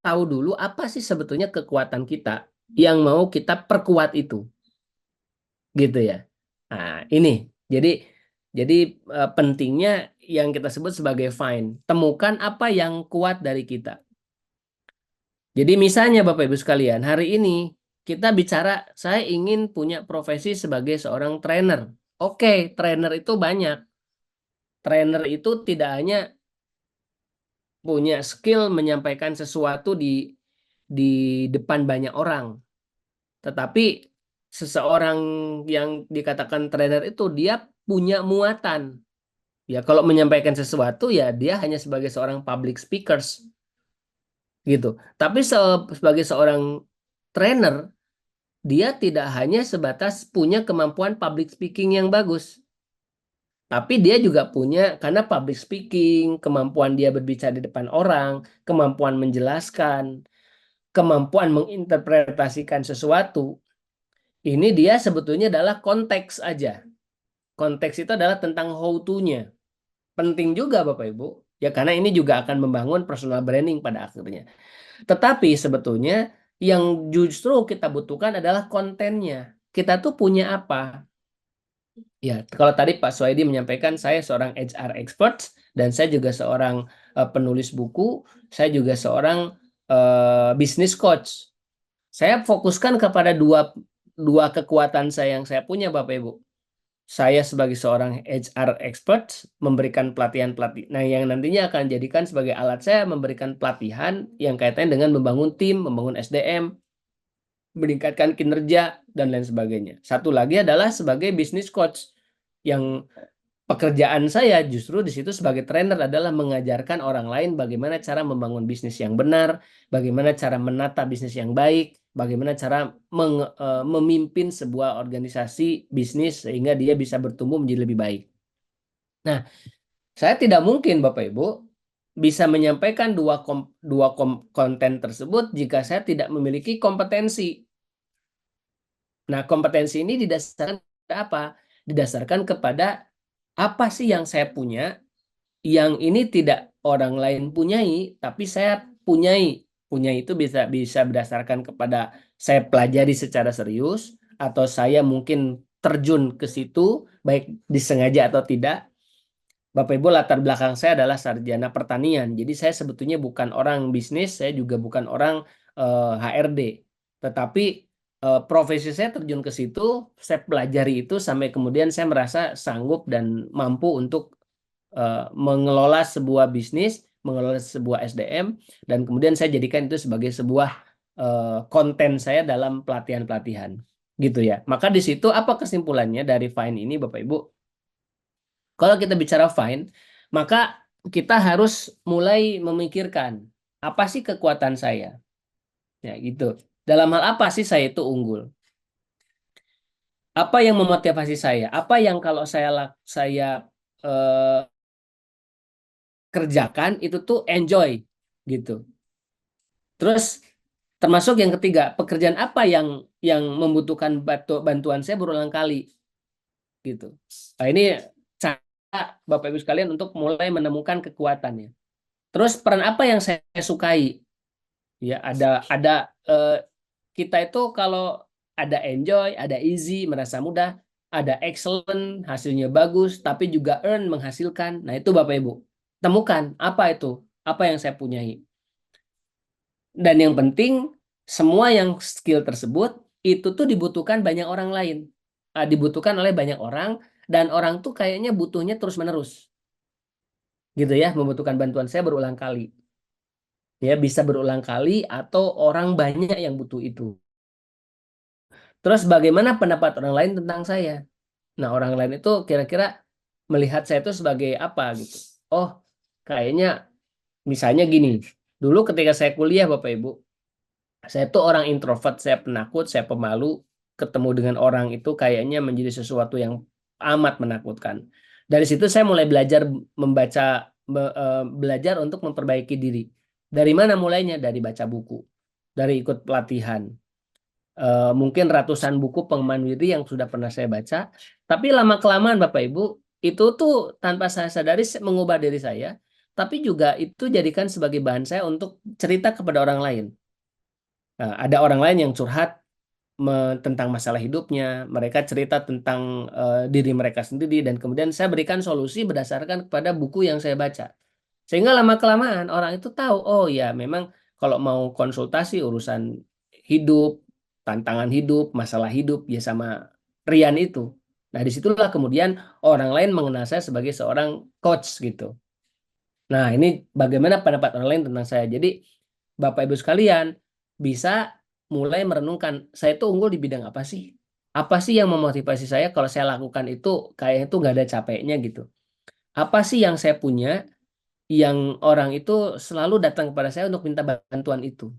tahu dulu apa sih sebetulnya kekuatan kita yang mau kita perkuat itu. Gitu ya. Nah, ini. Jadi pentingnya yang kita sebut sebagai find. Temukan apa yang kuat dari kita. Jadi misalnya Bapak Ibu sekalian, hari ini kita bicara saya ingin punya profesi sebagai seorang trainer. Oke, trainer itu banyak. Trainer itu tidak hanya punya skill menyampaikan sesuatu di depan banyak orang, tetapi seseorang yang dikatakan trainer itu dia punya muatan. Ya, kalau menyampaikan sesuatu ya dia hanya sebagai seorang public speakers gitu. Tapi sebagai seorang trainer dia tidak hanya sebatas punya kemampuan public speaking yang bagus. Tapi dia juga punya, karena public speaking, kemampuan dia berbicara di depan orang, kemampuan menjelaskan, kemampuan menginterpretasikan sesuatu. Ini dia sebetulnya adalah konteks aja. Konteks itu adalah tentang how to-nya. Penting juga Bapak Ibu. Ya karena ini juga akan membangun personal branding pada akhirnya. Tetapi sebetulnya yang justru kita butuhkan adalah kontennya. Kita tuh punya apa? Ya, kalau tadi Pak Suwaidi menyampaikan saya seorang HR expert dan saya juga seorang penulis buku, saya juga seorang business coach. Saya fokuskan kepada dua kekuatan saya yang saya punya Bapak Ibu. Saya sebagai seorang HR expert memberikan pelatihan-pelatihan. Nah, yang nantinya akan jadikan sebagai alat saya memberikan pelatihan yang kaitannya dengan membangun tim, membangun SDM. meningkatkan kinerja, dan lain sebagainya. Satu lagi adalah sebagai business coach, yang pekerjaan saya justru di situ sebagai trainer adalah mengajarkan orang lain bagaimana cara membangun bisnis yang benar, bagaimana cara menata bisnis yang baik, bagaimana cara memimpin sebuah organisasi bisnis sehingga dia bisa bertumbuh menjadi lebih baik. Nah, saya tidak mungkin Bapak Ibu bisa menyampaikan dua konten tersebut jika saya tidak memiliki kompetensi. Nah, kompetensi ini didasarkan kepada apa? Didasarkan kepada apa sih yang saya punya, yang ini tidak orang lain punyai, tapi saya punyai. Punyai itu bisa berdasarkan kepada saya pelajari secara serius, atau saya mungkin terjun ke situ, baik disengaja atau tidak. Bapak Ibu, latar belakang saya adalah sarjana pertanian. Jadi saya sebetulnya bukan orang bisnis, saya juga bukan orang HRD. Tetapi profesi saya terjun ke situ, saya pelajari itu sampai kemudian saya merasa sanggup dan mampu untuk mengelola sebuah bisnis, mengelola sebuah SDM, dan kemudian saya jadikan itu sebagai sebuah konten saya dalam pelatihan-pelatihan. Gitu ya. Maka di situ apa kesimpulannya dari Fine ini Bapak Ibu? Kalau kita bicara Fine, maka kita harus mulai memikirkan apa sih kekuatan saya. Ya, gitu. Dalam hal apa sih saya itu unggul? Apa yang memotivasi saya? Apa yang kalau saya eh, kerjakan itu tuh enjoy gitu. Terus termasuk yang ketiga, pekerjaan apa yang membutuhkan bantuan saya berulang kali gitu. Nah, ini cara Bapak Ibu sekalian untuk mulai menemukan kekuatannya. Terus peran apa yang saya sukai? Ya, ada kita itu kalau ada enjoy, ada easy, merasa mudah, ada excellent, hasilnya bagus, tapi juga earn, menghasilkan. Nah, itu Bapak Ibu. Temukan apa itu? Apa yang saya punyai? Dan yang penting, semua yang skill tersebut itu tuh dibutuhkan banyak orang lain. Dibutuhkan oleh banyak orang, dan orang tuh kayaknya butuhnya terus-menerus. Gitu ya, membutuhkan bantuan saya berulang kali. Ya, bisa berulang kali atau orang banyak yang butuh itu. Terus bagaimana pendapat orang lain tentang saya? Nah, orang lain itu kira-kira melihat saya itu sebagai apa gitu. Oh, kayaknya misalnya gini. Dulu ketika saya kuliah Bapak Ibu, saya tuh orang introvert, saya penakut, saya pemalu, ketemu dengan orang itu kayaknya menjadi sesuatu yang amat menakutkan. Dari situ saya mulai belajar membaca, belajar untuk memperbaiki diri. Dari mana mulainya? Dari baca buku, dari ikut pelatihan. Mungkin ratusan buku pengembangan diri yang sudah pernah saya baca. Tapi lama-kelamaan Bapak Ibu, itu tuh tanpa saya sadari mengubah diri saya, tapi juga itu jadikan sebagai bahan saya untuk cerita kepada orang lain. Ada orang lain yang curhat tentang masalah hidupnya, mereka cerita tentang diri mereka sendiri, dan kemudian saya berikan solusi berdasarkan kepada buku yang saya baca. Sehingga lama-kelamaan orang itu tahu, oh ya memang kalau mau konsultasi urusan hidup, tantangan hidup, masalah hidup, ya sama Rian itu. Nah, disitulah kemudian orang lain mengenal saya sebagai seorang coach gitu. Nah, ini bagaimana pendapat orang lain tentang saya. Jadi, Bapak Ibu sekalian, bisa mulai merenungkan, saya itu unggul di bidang apa sih? Apa sih yang memotivasi saya kalau saya lakukan itu, kayaknya itu nggak ada capeknya gitu. Apa sih yang saya punya, yang orang itu selalu datang kepada saya untuk minta bantuan itu?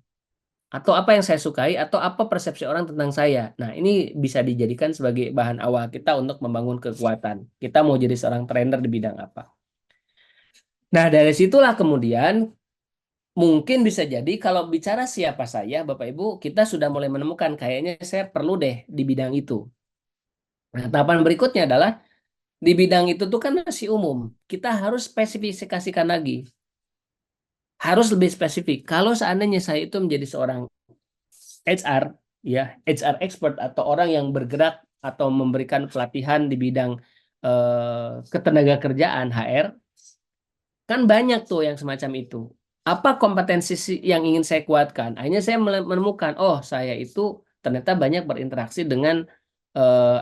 Atau apa yang saya sukai, atau apa persepsi orang tentang saya? Nah, ini bisa dijadikan sebagai bahan awal kita untuk membangun kekuatan. Kita mau jadi seorang trainer di bidang apa? Nah, dari situlah kemudian mungkin bisa jadi kalau bicara siapa saya, Bapak Ibu, kita sudah mulai menemukan kayaknya saya perlu deh di bidang itu. Nah, tahapan berikutnya adalah di bidang itu tuh kan masih umum. Kita harus spesifikasikan lagi. Harus lebih spesifik. Kalau seandainya saya itu menjadi seorang HR, ya, HR expert atau orang yang bergerak atau memberikan pelatihan di bidang ketenagakerjaan HR, kan banyak tuh yang semacam itu. Apa kompetensi yang ingin saya kuatkan? Akhirnya saya menemukan, oh saya itu ternyata banyak berinteraksi dengan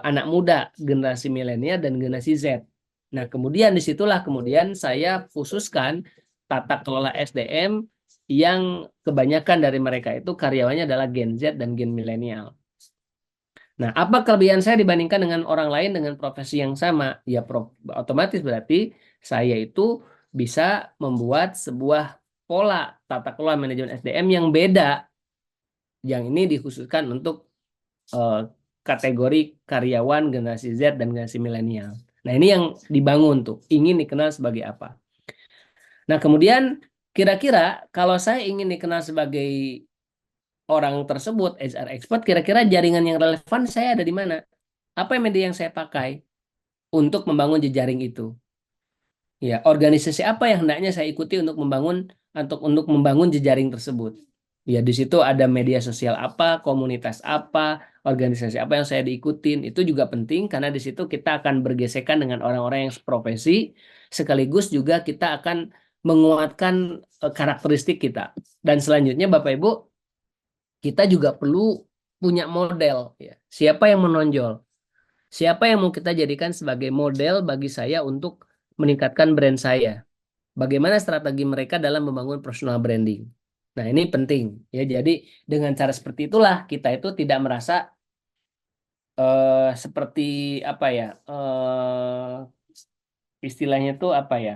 anak muda, generasi milenial dan generasi Z. Nah, kemudian disitulah kemudian saya khususkan tata kelola SDM yang kebanyakan dari mereka itu karyawannya adalah Gen Z dan Gen milenial. Nah, apa kelebihan saya dibandingkan dengan orang lain dengan profesi yang sama? Ya, otomatis berarti saya itu bisa membuat sebuah pola tata kelola manajemen SDM yang beda. Yang ini dikhususkan untuk kategori karyawan generasi Z dan generasi milenial. Nah, ini yang dibangun tuh, ingin dikenal sebagai apa. Nah, kemudian kira-kira kalau saya ingin dikenal sebagai orang tersebut, HR expert, kira-kira jaringan yang relevan saya ada di mana? Apa media yang saya pakai untuk membangun jejaring itu? Ya, organisasi apa yang hendaknya saya ikuti untuk membangun jejaring tersebut? Ya, di situ ada media sosial apa, komunitas apa, organisasi apa yang saya diikutin. Itu juga penting karena di situ kita akan bergesekan dengan orang-orang yang seprofesi, sekaligus juga kita akan menguatkan karakteristik kita. Dan selanjutnya Bapak Ibu, kita juga perlu punya model ya. Siapa yang menonjol? Siapa yang mau kita jadikan sebagai model bagi saya untuk meningkatkan brand saya? Bagaimana strategi mereka dalam membangun personal branding? Nah, ini penting ya. Jadi dengan cara seperti itulah kita itu tidak merasa seperti apa ya? Istilahnya itu apa ya?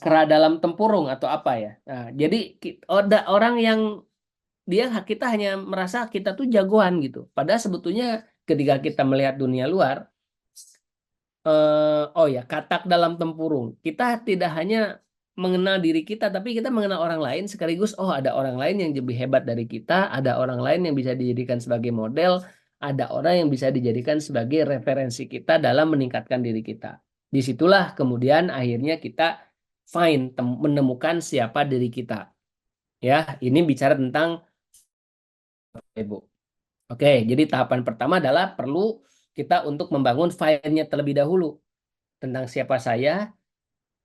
Kera dalam tempurung atau apa ya? Nah, jadi ada orang yang kita hanya merasa kita tuh jagoan gitu. Padahal sebetulnya ketika kita melihat dunia luar, oh ya, katak dalam tempurung. Kita tidak hanya mengenal diri kita, tapi kita mengenal orang lain sekaligus, oh ada orang lain yang lebih hebat dari kita, ada orang lain yang bisa dijadikan sebagai model, ada orang yang bisa dijadikan sebagai referensi kita dalam meningkatkan diri kita. Disitulah kemudian akhirnya kita menemukan siapa diri kita. Ya, ini bicara tentang Ibu. Oke, jadi tahapan pertama adalah perlu kita untuk membangun file-nya terlebih dahulu tentang siapa saya,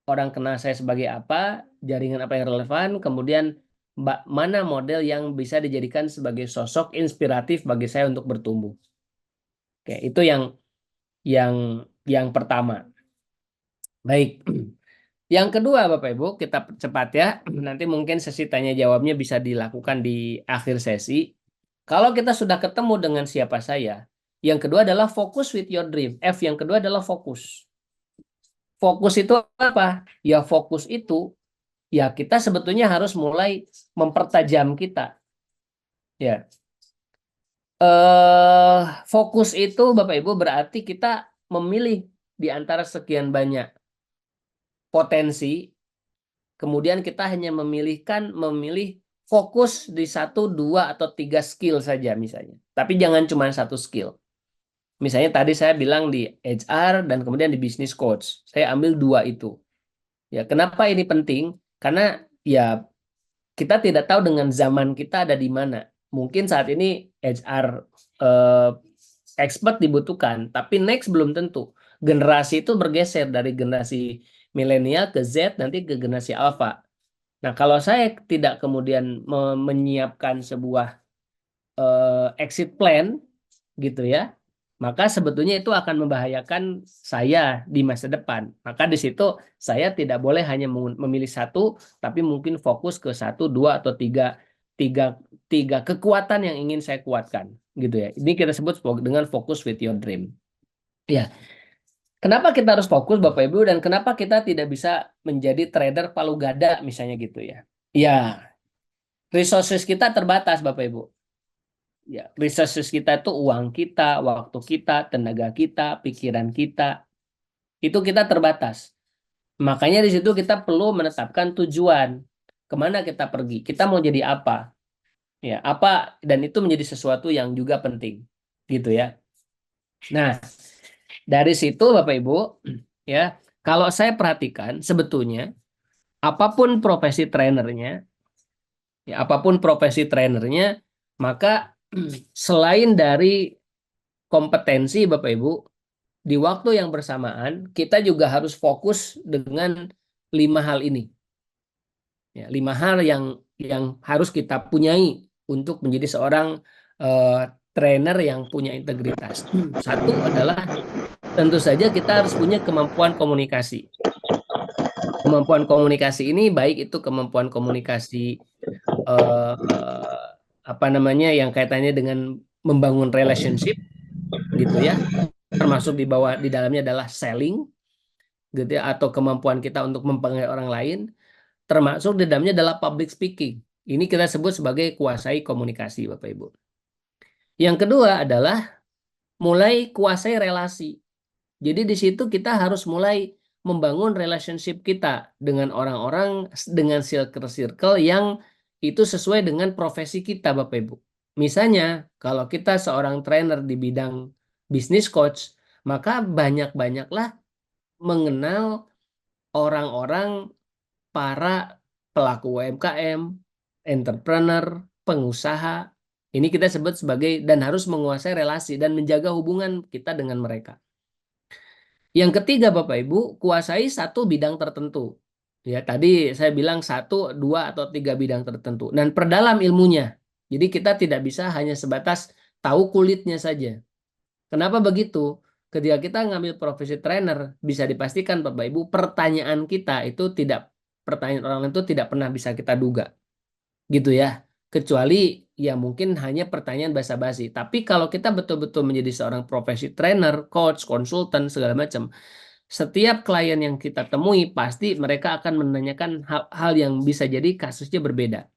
orang kenal saya sebagai apa, jaringan apa yang relevan, kemudian mana model yang bisa dijadikan sebagai sosok inspiratif bagi saya untuk bertumbuh. Oke, itu yang yang pertama. Baik. Yang kedua, Bapak Ibu, kita cepat ya. Nanti mungkin sesi tanya jawabnya bisa dilakukan di akhir sesi. Kalau kita sudah ketemu dengan siapa saya, yang kedua adalah fokus with your dream. F yang kedua adalah fokus. Fokus itu apa? Ya fokus itu, ya kita sebetulnya harus mulai mempertajam kita. Ya, fokus itu Bapak Ibu berarti kita memilih di antara sekian banyak potensi, kemudian kita hanya memilih fokus di 1, 2, atau 3 skill saja misalnya. Tapi jangan cuma 1 skill. Misalnya tadi saya bilang di HR dan kemudian di business coach. Saya ambil 2 itu. Ya, kenapa ini penting? Karena ya kita tidak tahu dengan zaman kita ada di mana. Mungkin saat ini HR expert dibutuhkan, tapi next belum tentu. Generasi itu bergeser dari generasi milenial ke Z, nanti ke generasi alpha. Nah, kalau saya tidak kemudian menyiapkan sebuah exit plan gitu ya, maka sebetulnya itu akan membahayakan saya di masa depan. Maka di situ saya tidak boleh hanya memilih 1, tapi mungkin fokus ke 1, 2, atau 3 kekuatan yang ingin saya kuatkan gitu ya. Ini kita sebut dengan fokus with your dream. Ya. Kenapa kita harus fokus Bapak Ibu dan kenapa kita tidak bisa menjadi trader palu gada misalnya gitu ya. Ya, resources kita terbatas Bapak Ibu. Ya, resources kita itu uang kita, waktu kita, tenaga kita, pikiran kita. Itu kita terbatas. Makanya di situ kita perlu menetapkan tujuan. Kemana kita pergi? Kita mau jadi apa? Ya, apa dan itu menjadi sesuatu yang juga penting. Gitu ya. Nah, dari situ Bapak Ibu, ya, kalau saya perhatikan sebetulnya apapun profesi trainernya, ya, apapun profesi trainernya, maka selain dari kompetensi Bapak Ibu, di waktu yang bersamaan kita juga harus fokus dengan 5 hal ini. Ya, 5 hal yang harus kita punyai untuk menjadi seorang trainer yang punya integritas. Satu adalah tentu saja kita harus punya kemampuan komunikasi. Kemampuan komunikasi ini baik itu kemampuan komunikasi eh, apa namanya yang kaitannya dengan membangun relationship gitu ya, termasuk di dalamnya adalah selling gitu ya, atau kemampuan kita untuk mempengaruhi orang lain, termasuk di dalamnya adalah public speaking. Ini kita sebut sebagai kuasai komunikasi, Bapak Ibu. Yang kedua adalah mulai kuasai relasi. Jadi di situ kita harus mulai membangun relationship kita dengan orang-orang, dengan circle-circle yang itu sesuai dengan profesi kita, Bapak Ibu. Misalnya, kalau kita seorang trainer di bidang bisnis coach, maka banyak-banyaklah mengenal orang-orang, para pelaku UMKM, entrepreneur, pengusaha. Ini kita sebut sebagai dan harus menguasai relasi dan menjaga hubungan kita dengan mereka. Yang ketiga, Bapak Ibu, kuasai satu bidang tertentu. Ya, tadi saya bilang satu, dua, atau tiga bidang tertentu. Dan perdalam ilmunya. Jadi kita tidak bisa hanya sebatas tahu kulitnya saja. Kenapa begitu? Ketika kita ngambil profesi trainer, bisa dipastikan Bapak Ibu, pertanyaan kita itu tidak, pertanyaan orang lain itu tidak pernah bisa kita duga. Gitu ya. Kecuali ya mungkin hanya pertanyaan basa-basi. Tapi kalau kita betul-betul menjadi seorang profesi trainer, coach, konsultan, segala macam, setiap klien yang kita temui pasti mereka akan menanyakan hal-hal yang bisa jadi kasusnya berbeda.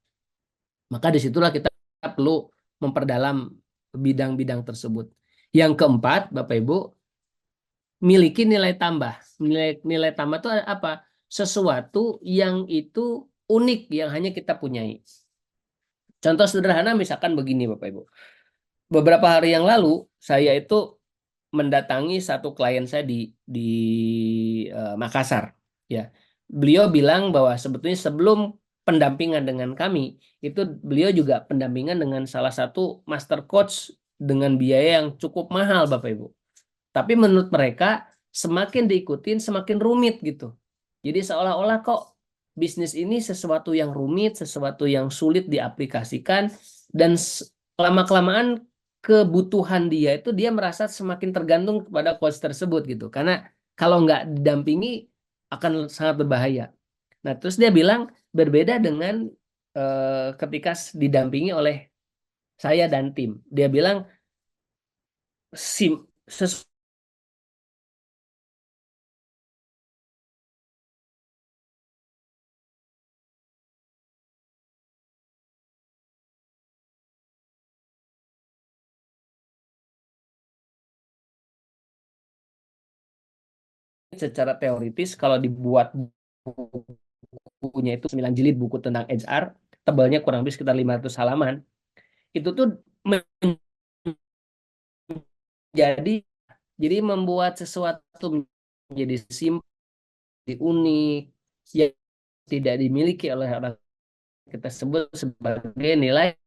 Maka disitulah kita perlu memperdalam bidang-bidang tersebut. Yang keempat, Bapak Ibu, miliki nilai tambah. Nilai tambah itu apa? Sesuatu yang itu unik yang hanya kita punyai. Contoh sederhana misalkan begini Bapak Ibu. Beberapa hari yang lalu saya itu mendatangi satu klien saya di Makassar. Ya, beliau bilang bahwa sebetulnya sebelum pendampingan dengan kami, itu beliau juga pendampingan dengan salah satu master coach dengan biaya yang cukup mahal, Bapak Ibu. Tapi menurut mereka semakin diikutin semakin rumit gitu. Jadi seolah-olah kok bisnis ini sesuatu yang rumit, sesuatu yang sulit diaplikasikan dan lama-kelamaan kebutuhan dia itu dia merasa semakin tergantung kepada coach tersebut gitu. Karena kalau nggak didampingi akan sangat berbahaya. Nah, terus dia bilang berbeda dengan ketika didampingi oleh saya dan tim. Dia bilang sim, secara teoritis kalau dibuat bukunya itu 9 jilid buku tentang HR, tebalnya kurang lebih sekitar 500 halaman. Itu tuh menjadi jadi membuat sesuatu menjadi simpel, unik, yang tidak dimiliki oleh orang kita sebut sebagai nilai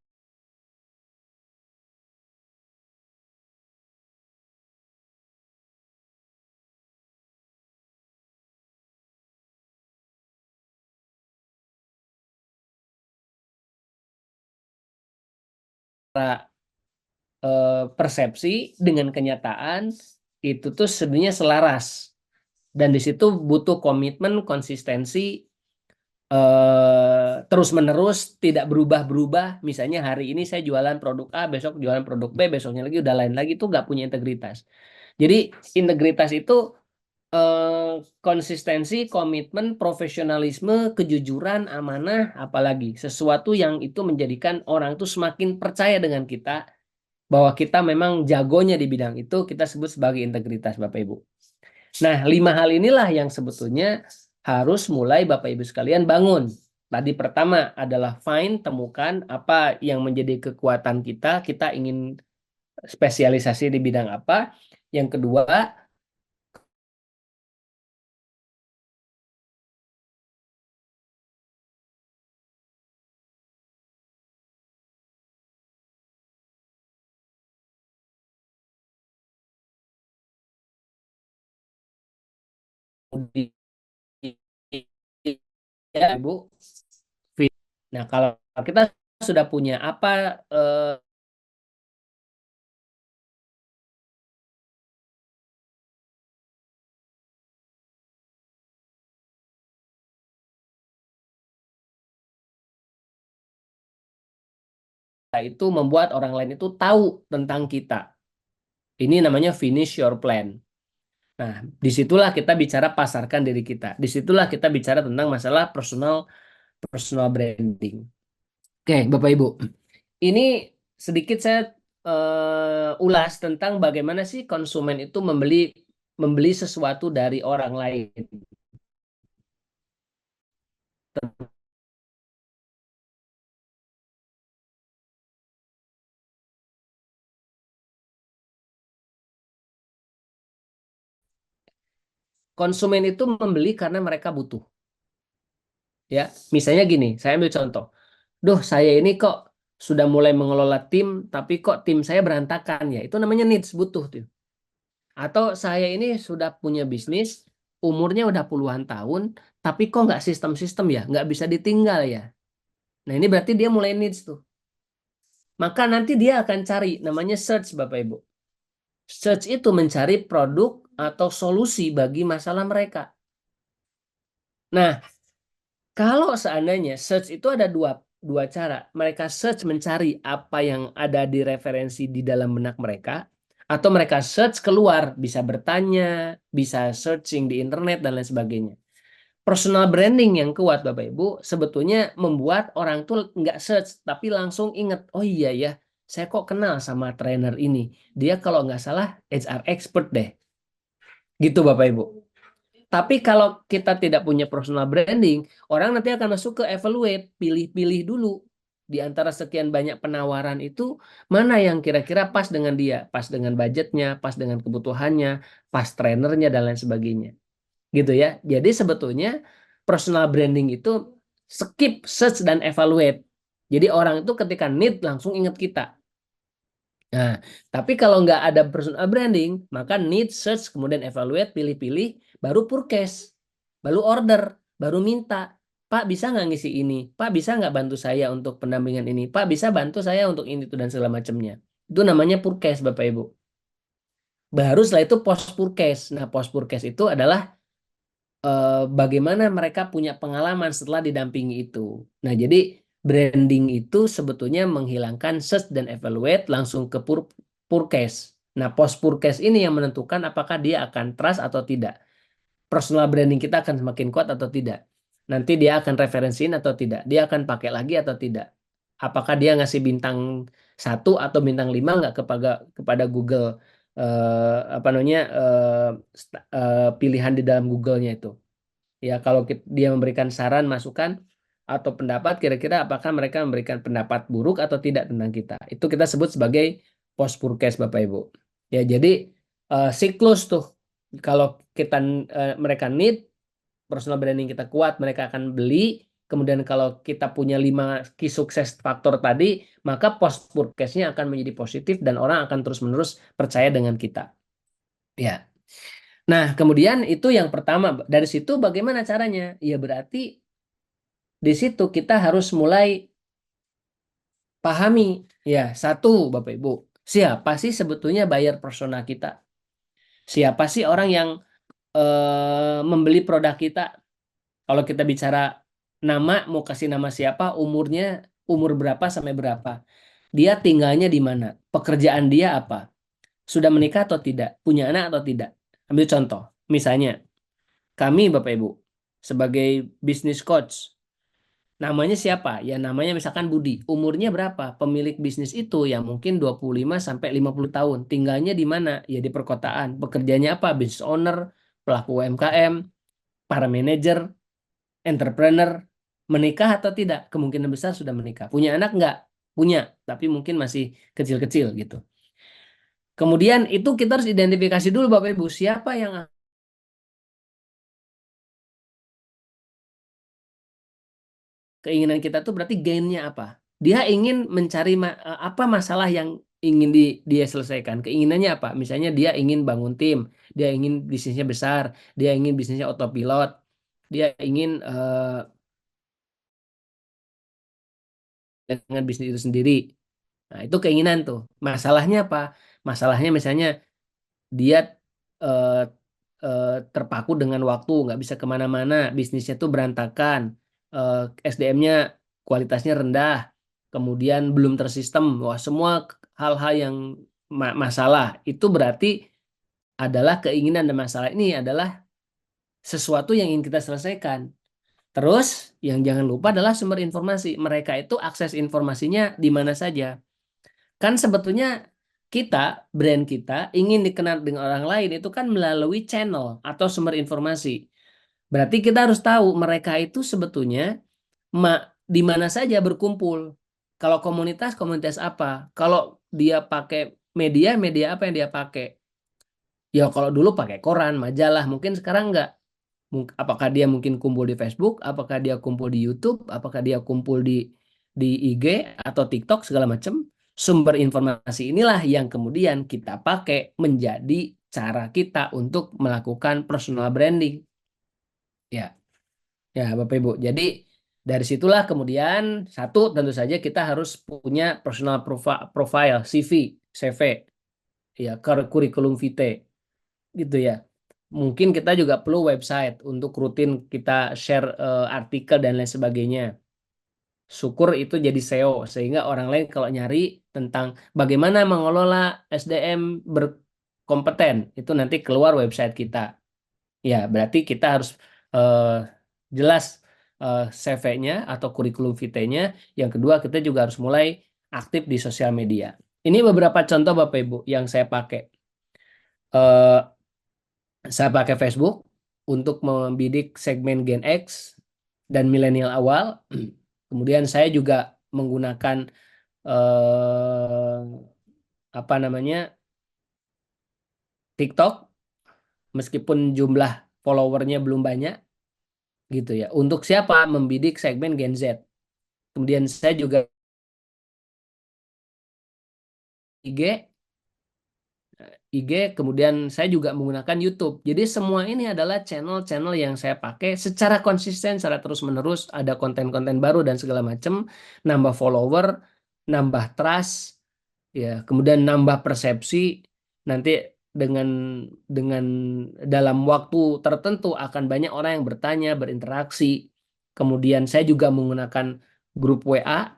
persepsi dengan kenyataan itu tuh sebenarnya selaras dan di situ butuh komitmen, konsistensi, terus-menerus tidak berubah-berubah. Misalnya hari ini saya jualan produk A, besok jualan produk B, besoknya lagi udah lain lagi, itu nggak punya integritas. Jadi integritas itu konsistensi, komitmen, profesionalisme, kejujuran, amanah, apalagi sesuatu yang itu menjadikan orang itu semakin percaya dengan kita bahwa kita memang jagonya di bidang itu, kita sebut sebagai integritas, Bapak Ibu. Nah, 5 hal inilah yang sebetulnya harus mulai Bapak Ibu sekalian bangun. Tadi pertama adalah find, temukan apa yang menjadi kekuatan kita ingin spesialisasi di bidang apa. Yang kedua, ya Ibu. Nah, kalau kita sudah punya apa itu membuat orang lain itu tahu tentang kita. Ini namanya finish your plan. Nah, disitulah kita bicara pasarkan diri kita. Disitulah kita bicara tentang masalah personal branding. Oke, Bapak Ibu. Ini sedikit saya ulas tentang bagaimana sih konsumen itu membeli sesuatu dari orang lain. Konsumen itu membeli karena mereka butuh. Ya, misalnya gini, saya ambil contoh. Duh, saya ini kok sudah mulai mengelola tim, tapi kok tim saya berantakan ya. Itu namanya needs, butuh tuh. Atau saya ini sudah punya bisnis, umurnya udah puluhan tahun, tapi kok nggak sistem-sistem ya, nggak bisa ditinggal ya. Nah, ini berarti dia mulai needs tuh. Maka nanti dia akan cari, namanya search Bapak Ibu. Search itu mencari produk atau solusi bagi masalah mereka. Nah, kalau seandainya search itu ada dua cara. Mereka search mencari apa yang ada di referensi di dalam benak mereka. Atau mereka search keluar, bisa bertanya, bisa searching di internet, dan lain sebagainya. Personal branding yang kuat Bapak Ibu sebetulnya membuat orang tuh nggak search, tapi langsung ingat, oh iya ya, saya kok kenal sama trainer ini. Dia kalau nggak salah HR expert deh. Gitu Bapak Ibu. Tapi kalau kita tidak punya personal branding, orang nanti akan masuk ke evaluate, pilih-pilih dulu. Di antara sekian banyak penawaran itu, mana yang kira-kira pas dengan dia, pas dengan budgetnya, pas dengan kebutuhannya, pas trainernya, dan lain sebagainya. Gitu ya. Jadi sebetulnya personal branding itu skip, search, dan evaluate. Jadi orang itu ketika need langsung ingat kita. Nah, tapi kalau nggak ada personal branding, maka need, search, kemudian evaluate, pilih-pilih, baru purchase, baru order, baru minta. Pak bisa nggak ngisi ini? Pak bisa nggak bantu saya untuk pendampingan ini? Pak bisa bantu saya untuk ini itu dan segala macamnya. Itu namanya purchase Bapak Ibu. Baru setelah itu post purchase. Nah, post purchase itu adalah bagaimana mereka punya pengalaman setelah didampingi itu. Nah, jadi branding itu sebetulnya menghilangkan search dan evaluate langsung ke purchase. Nah, post purchase ini yang menentukan apakah dia akan trust atau tidak. Personal branding kita akan semakin kuat atau tidak. Nanti dia akan referensiin atau tidak. Dia akan pakai lagi atau tidak. Apakah dia ngasih bintang 1 atau bintang 5 nggak kepada Google apa namanya pilihan di dalam Google-nya itu. Ya, kalau dia memberikan saran, masukan, atau pendapat, kira-kira apakah mereka memberikan pendapat buruk atau tidak tentang kita. Itu kita sebut sebagai post purchase Bapak Ibu. Ya, jadi siklus tuh. Kalau mereka need, personal branding kita kuat, mereka akan beli. Kemudian kalau kita punya 5 key sukses faktor tadi, maka post purchase-nya akan menjadi positif dan orang akan terus-menerus percaya dengan kita. Ya. Nah, kemudian itu yang pertama. Dari situ bagaimana caranya? Ya berarti di situ kita harus mulai pahami. Ya, satu Bapak Ibu, siapa sih sebetulnya buyer persona kita? Siapa sih orang yang membeli produk kita? Kalau kita bicara nama, mau kasih nama siapa, umur berapa sampai berapa? Dia tinggalnya di mana? Pekerjaan dia apa? Sudah menikah atau tidak? Punya anak atau tidak? Ambil contoh. Misalnya, kami Bapak Ibu sebagai business coach, namanya siapa? Ya namanya misalkan Budi. Umurnya berapa? Pemilik bisnis itu ya mungkin 25 sampai 50 tahun. Tinggalnya di mana? Ya di perkotaan. Pekerjaannya apa? Business owner, pelaku UMKM, para manajer, entrepreneur. Menikah atau tidak? Kemungkinan besar sudah menikah. Punya anak nggak? Punya, tapi mungkin masih kecil-kecil gitu. Kemudian itu kita harus identifikasi dulu Bapak Ibu, siapa yang keinginan kita tuh berarti gainnya apa? Dia ingin mencari apa masalah yang ingin dia selesaikan. Keinginannya apa? Misalnya dia ingin bangun tim, dia ingin bisnisnya besar, dia ingin bisnisnya autopilot, dia ingin dengan bisnis itu sendiri. Nah, itu keinginan tuh. Masalahnya apa? Masalahnya misalnya dia eh, terpaku dengan waktu, nggak bisa kemana-mana, bisnisnya tuh berantakan, SDM-nya kualitasnya rendah, kemudian belum tersistem, wah semua hal-hal yang masalah itu berarti adalah keinginan dan masalah ini adalah sesuatu yang ingin kita selesaikan. Terus yang jangan lupa adalah sumber informasi. Mereka itu akses informasinya di mana saja. Kan sebetulnya kita, brand kita ingin dikenal dengan orang lain itu kan melalui channel atau sumber informasi. Berarti kita harus tahu mereka itu sebetulnya di mana saja berkumpul. Kalau komunitas apa? Kalau dia pakai media apa yang dia pakai? Ya kalau dulu pakai koran, majalah, mungkin sekarang enggak. Apakah dia mungkin kumpul di Facebook, apakah dia kumpul di YouTube, apakah dia kumpul di IG atau TikTok segala macam. Sumber informasi inilah yang kemudian kita pakai menjadi cara kita untuk melakukan personal branding. Ya, ya Bapak Ibu. Jadi dari situlah kemudian satu tentu saja kita harus punya personal profile, CV, ya kurikulum vitae gitu ya. Mungkin kita juga perlu website untuk rutin kita share artikel dan lain sebagainya. Syukur itu jadi SEO sehingga orang lain kalau nyari tentang bagaimana mengelola SDM berkompeten itu nanti keluar website kita. Ya, berarti kita harus jelas CV-nya atau kurikulum vitae-nya. Yang kedua, kita juga harus mulai aktif di sosial media. Ini beberapa contoh Bapak Ibu yang saya pakai. Saya pakai Facebook untuk membidik segmen Gen X dan milenial awal. Kemudian saya juga menggunakan eh, apa namanya TikTok, meskipun jumlah followernya belum banyak, gitu ya. Untuk siapa? Membidik segmen Gen Z. Kemudian saya juga IG, kemudian saya juga menggunakan YouTube. Jadi semua ini adalah channel-channel yang saya pakai secara konsisten, secara terus-menerus, ada konten-konten baru dan segala macam, nambah follower, nambah trust, ya, kemudian nambah persepsi. Nanti dengan dengan dalam waktu tertentu akan banyak orang yang bertanya, berinteraksi. Kemudian saya juga menggunakan grup WA.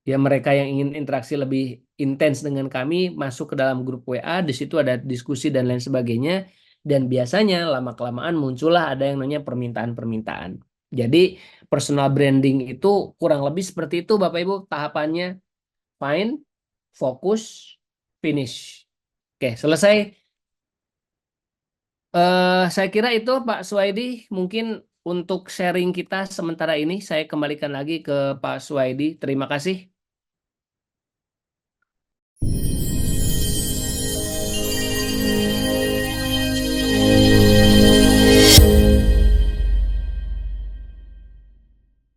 Ya, mereka yang ingin interaksi lebih intens dengan kami masuk ke dalam grup WA, di situ ada diskusi dan lain sebagainya, dan biasanya lama-kelamaan muncullah ada yang namanya permintaan-permintaan. Jadi personal branding itu kurang lebih seperti itu Bapak Ibu tahapannya: find, fokus, finish. Oke, selesai. Saya kira itu Pak Suwaidi, mungkin untuk sharing kita sementara ini saya kembalikan lagi ke Pak Suwaidi. Terima kasih.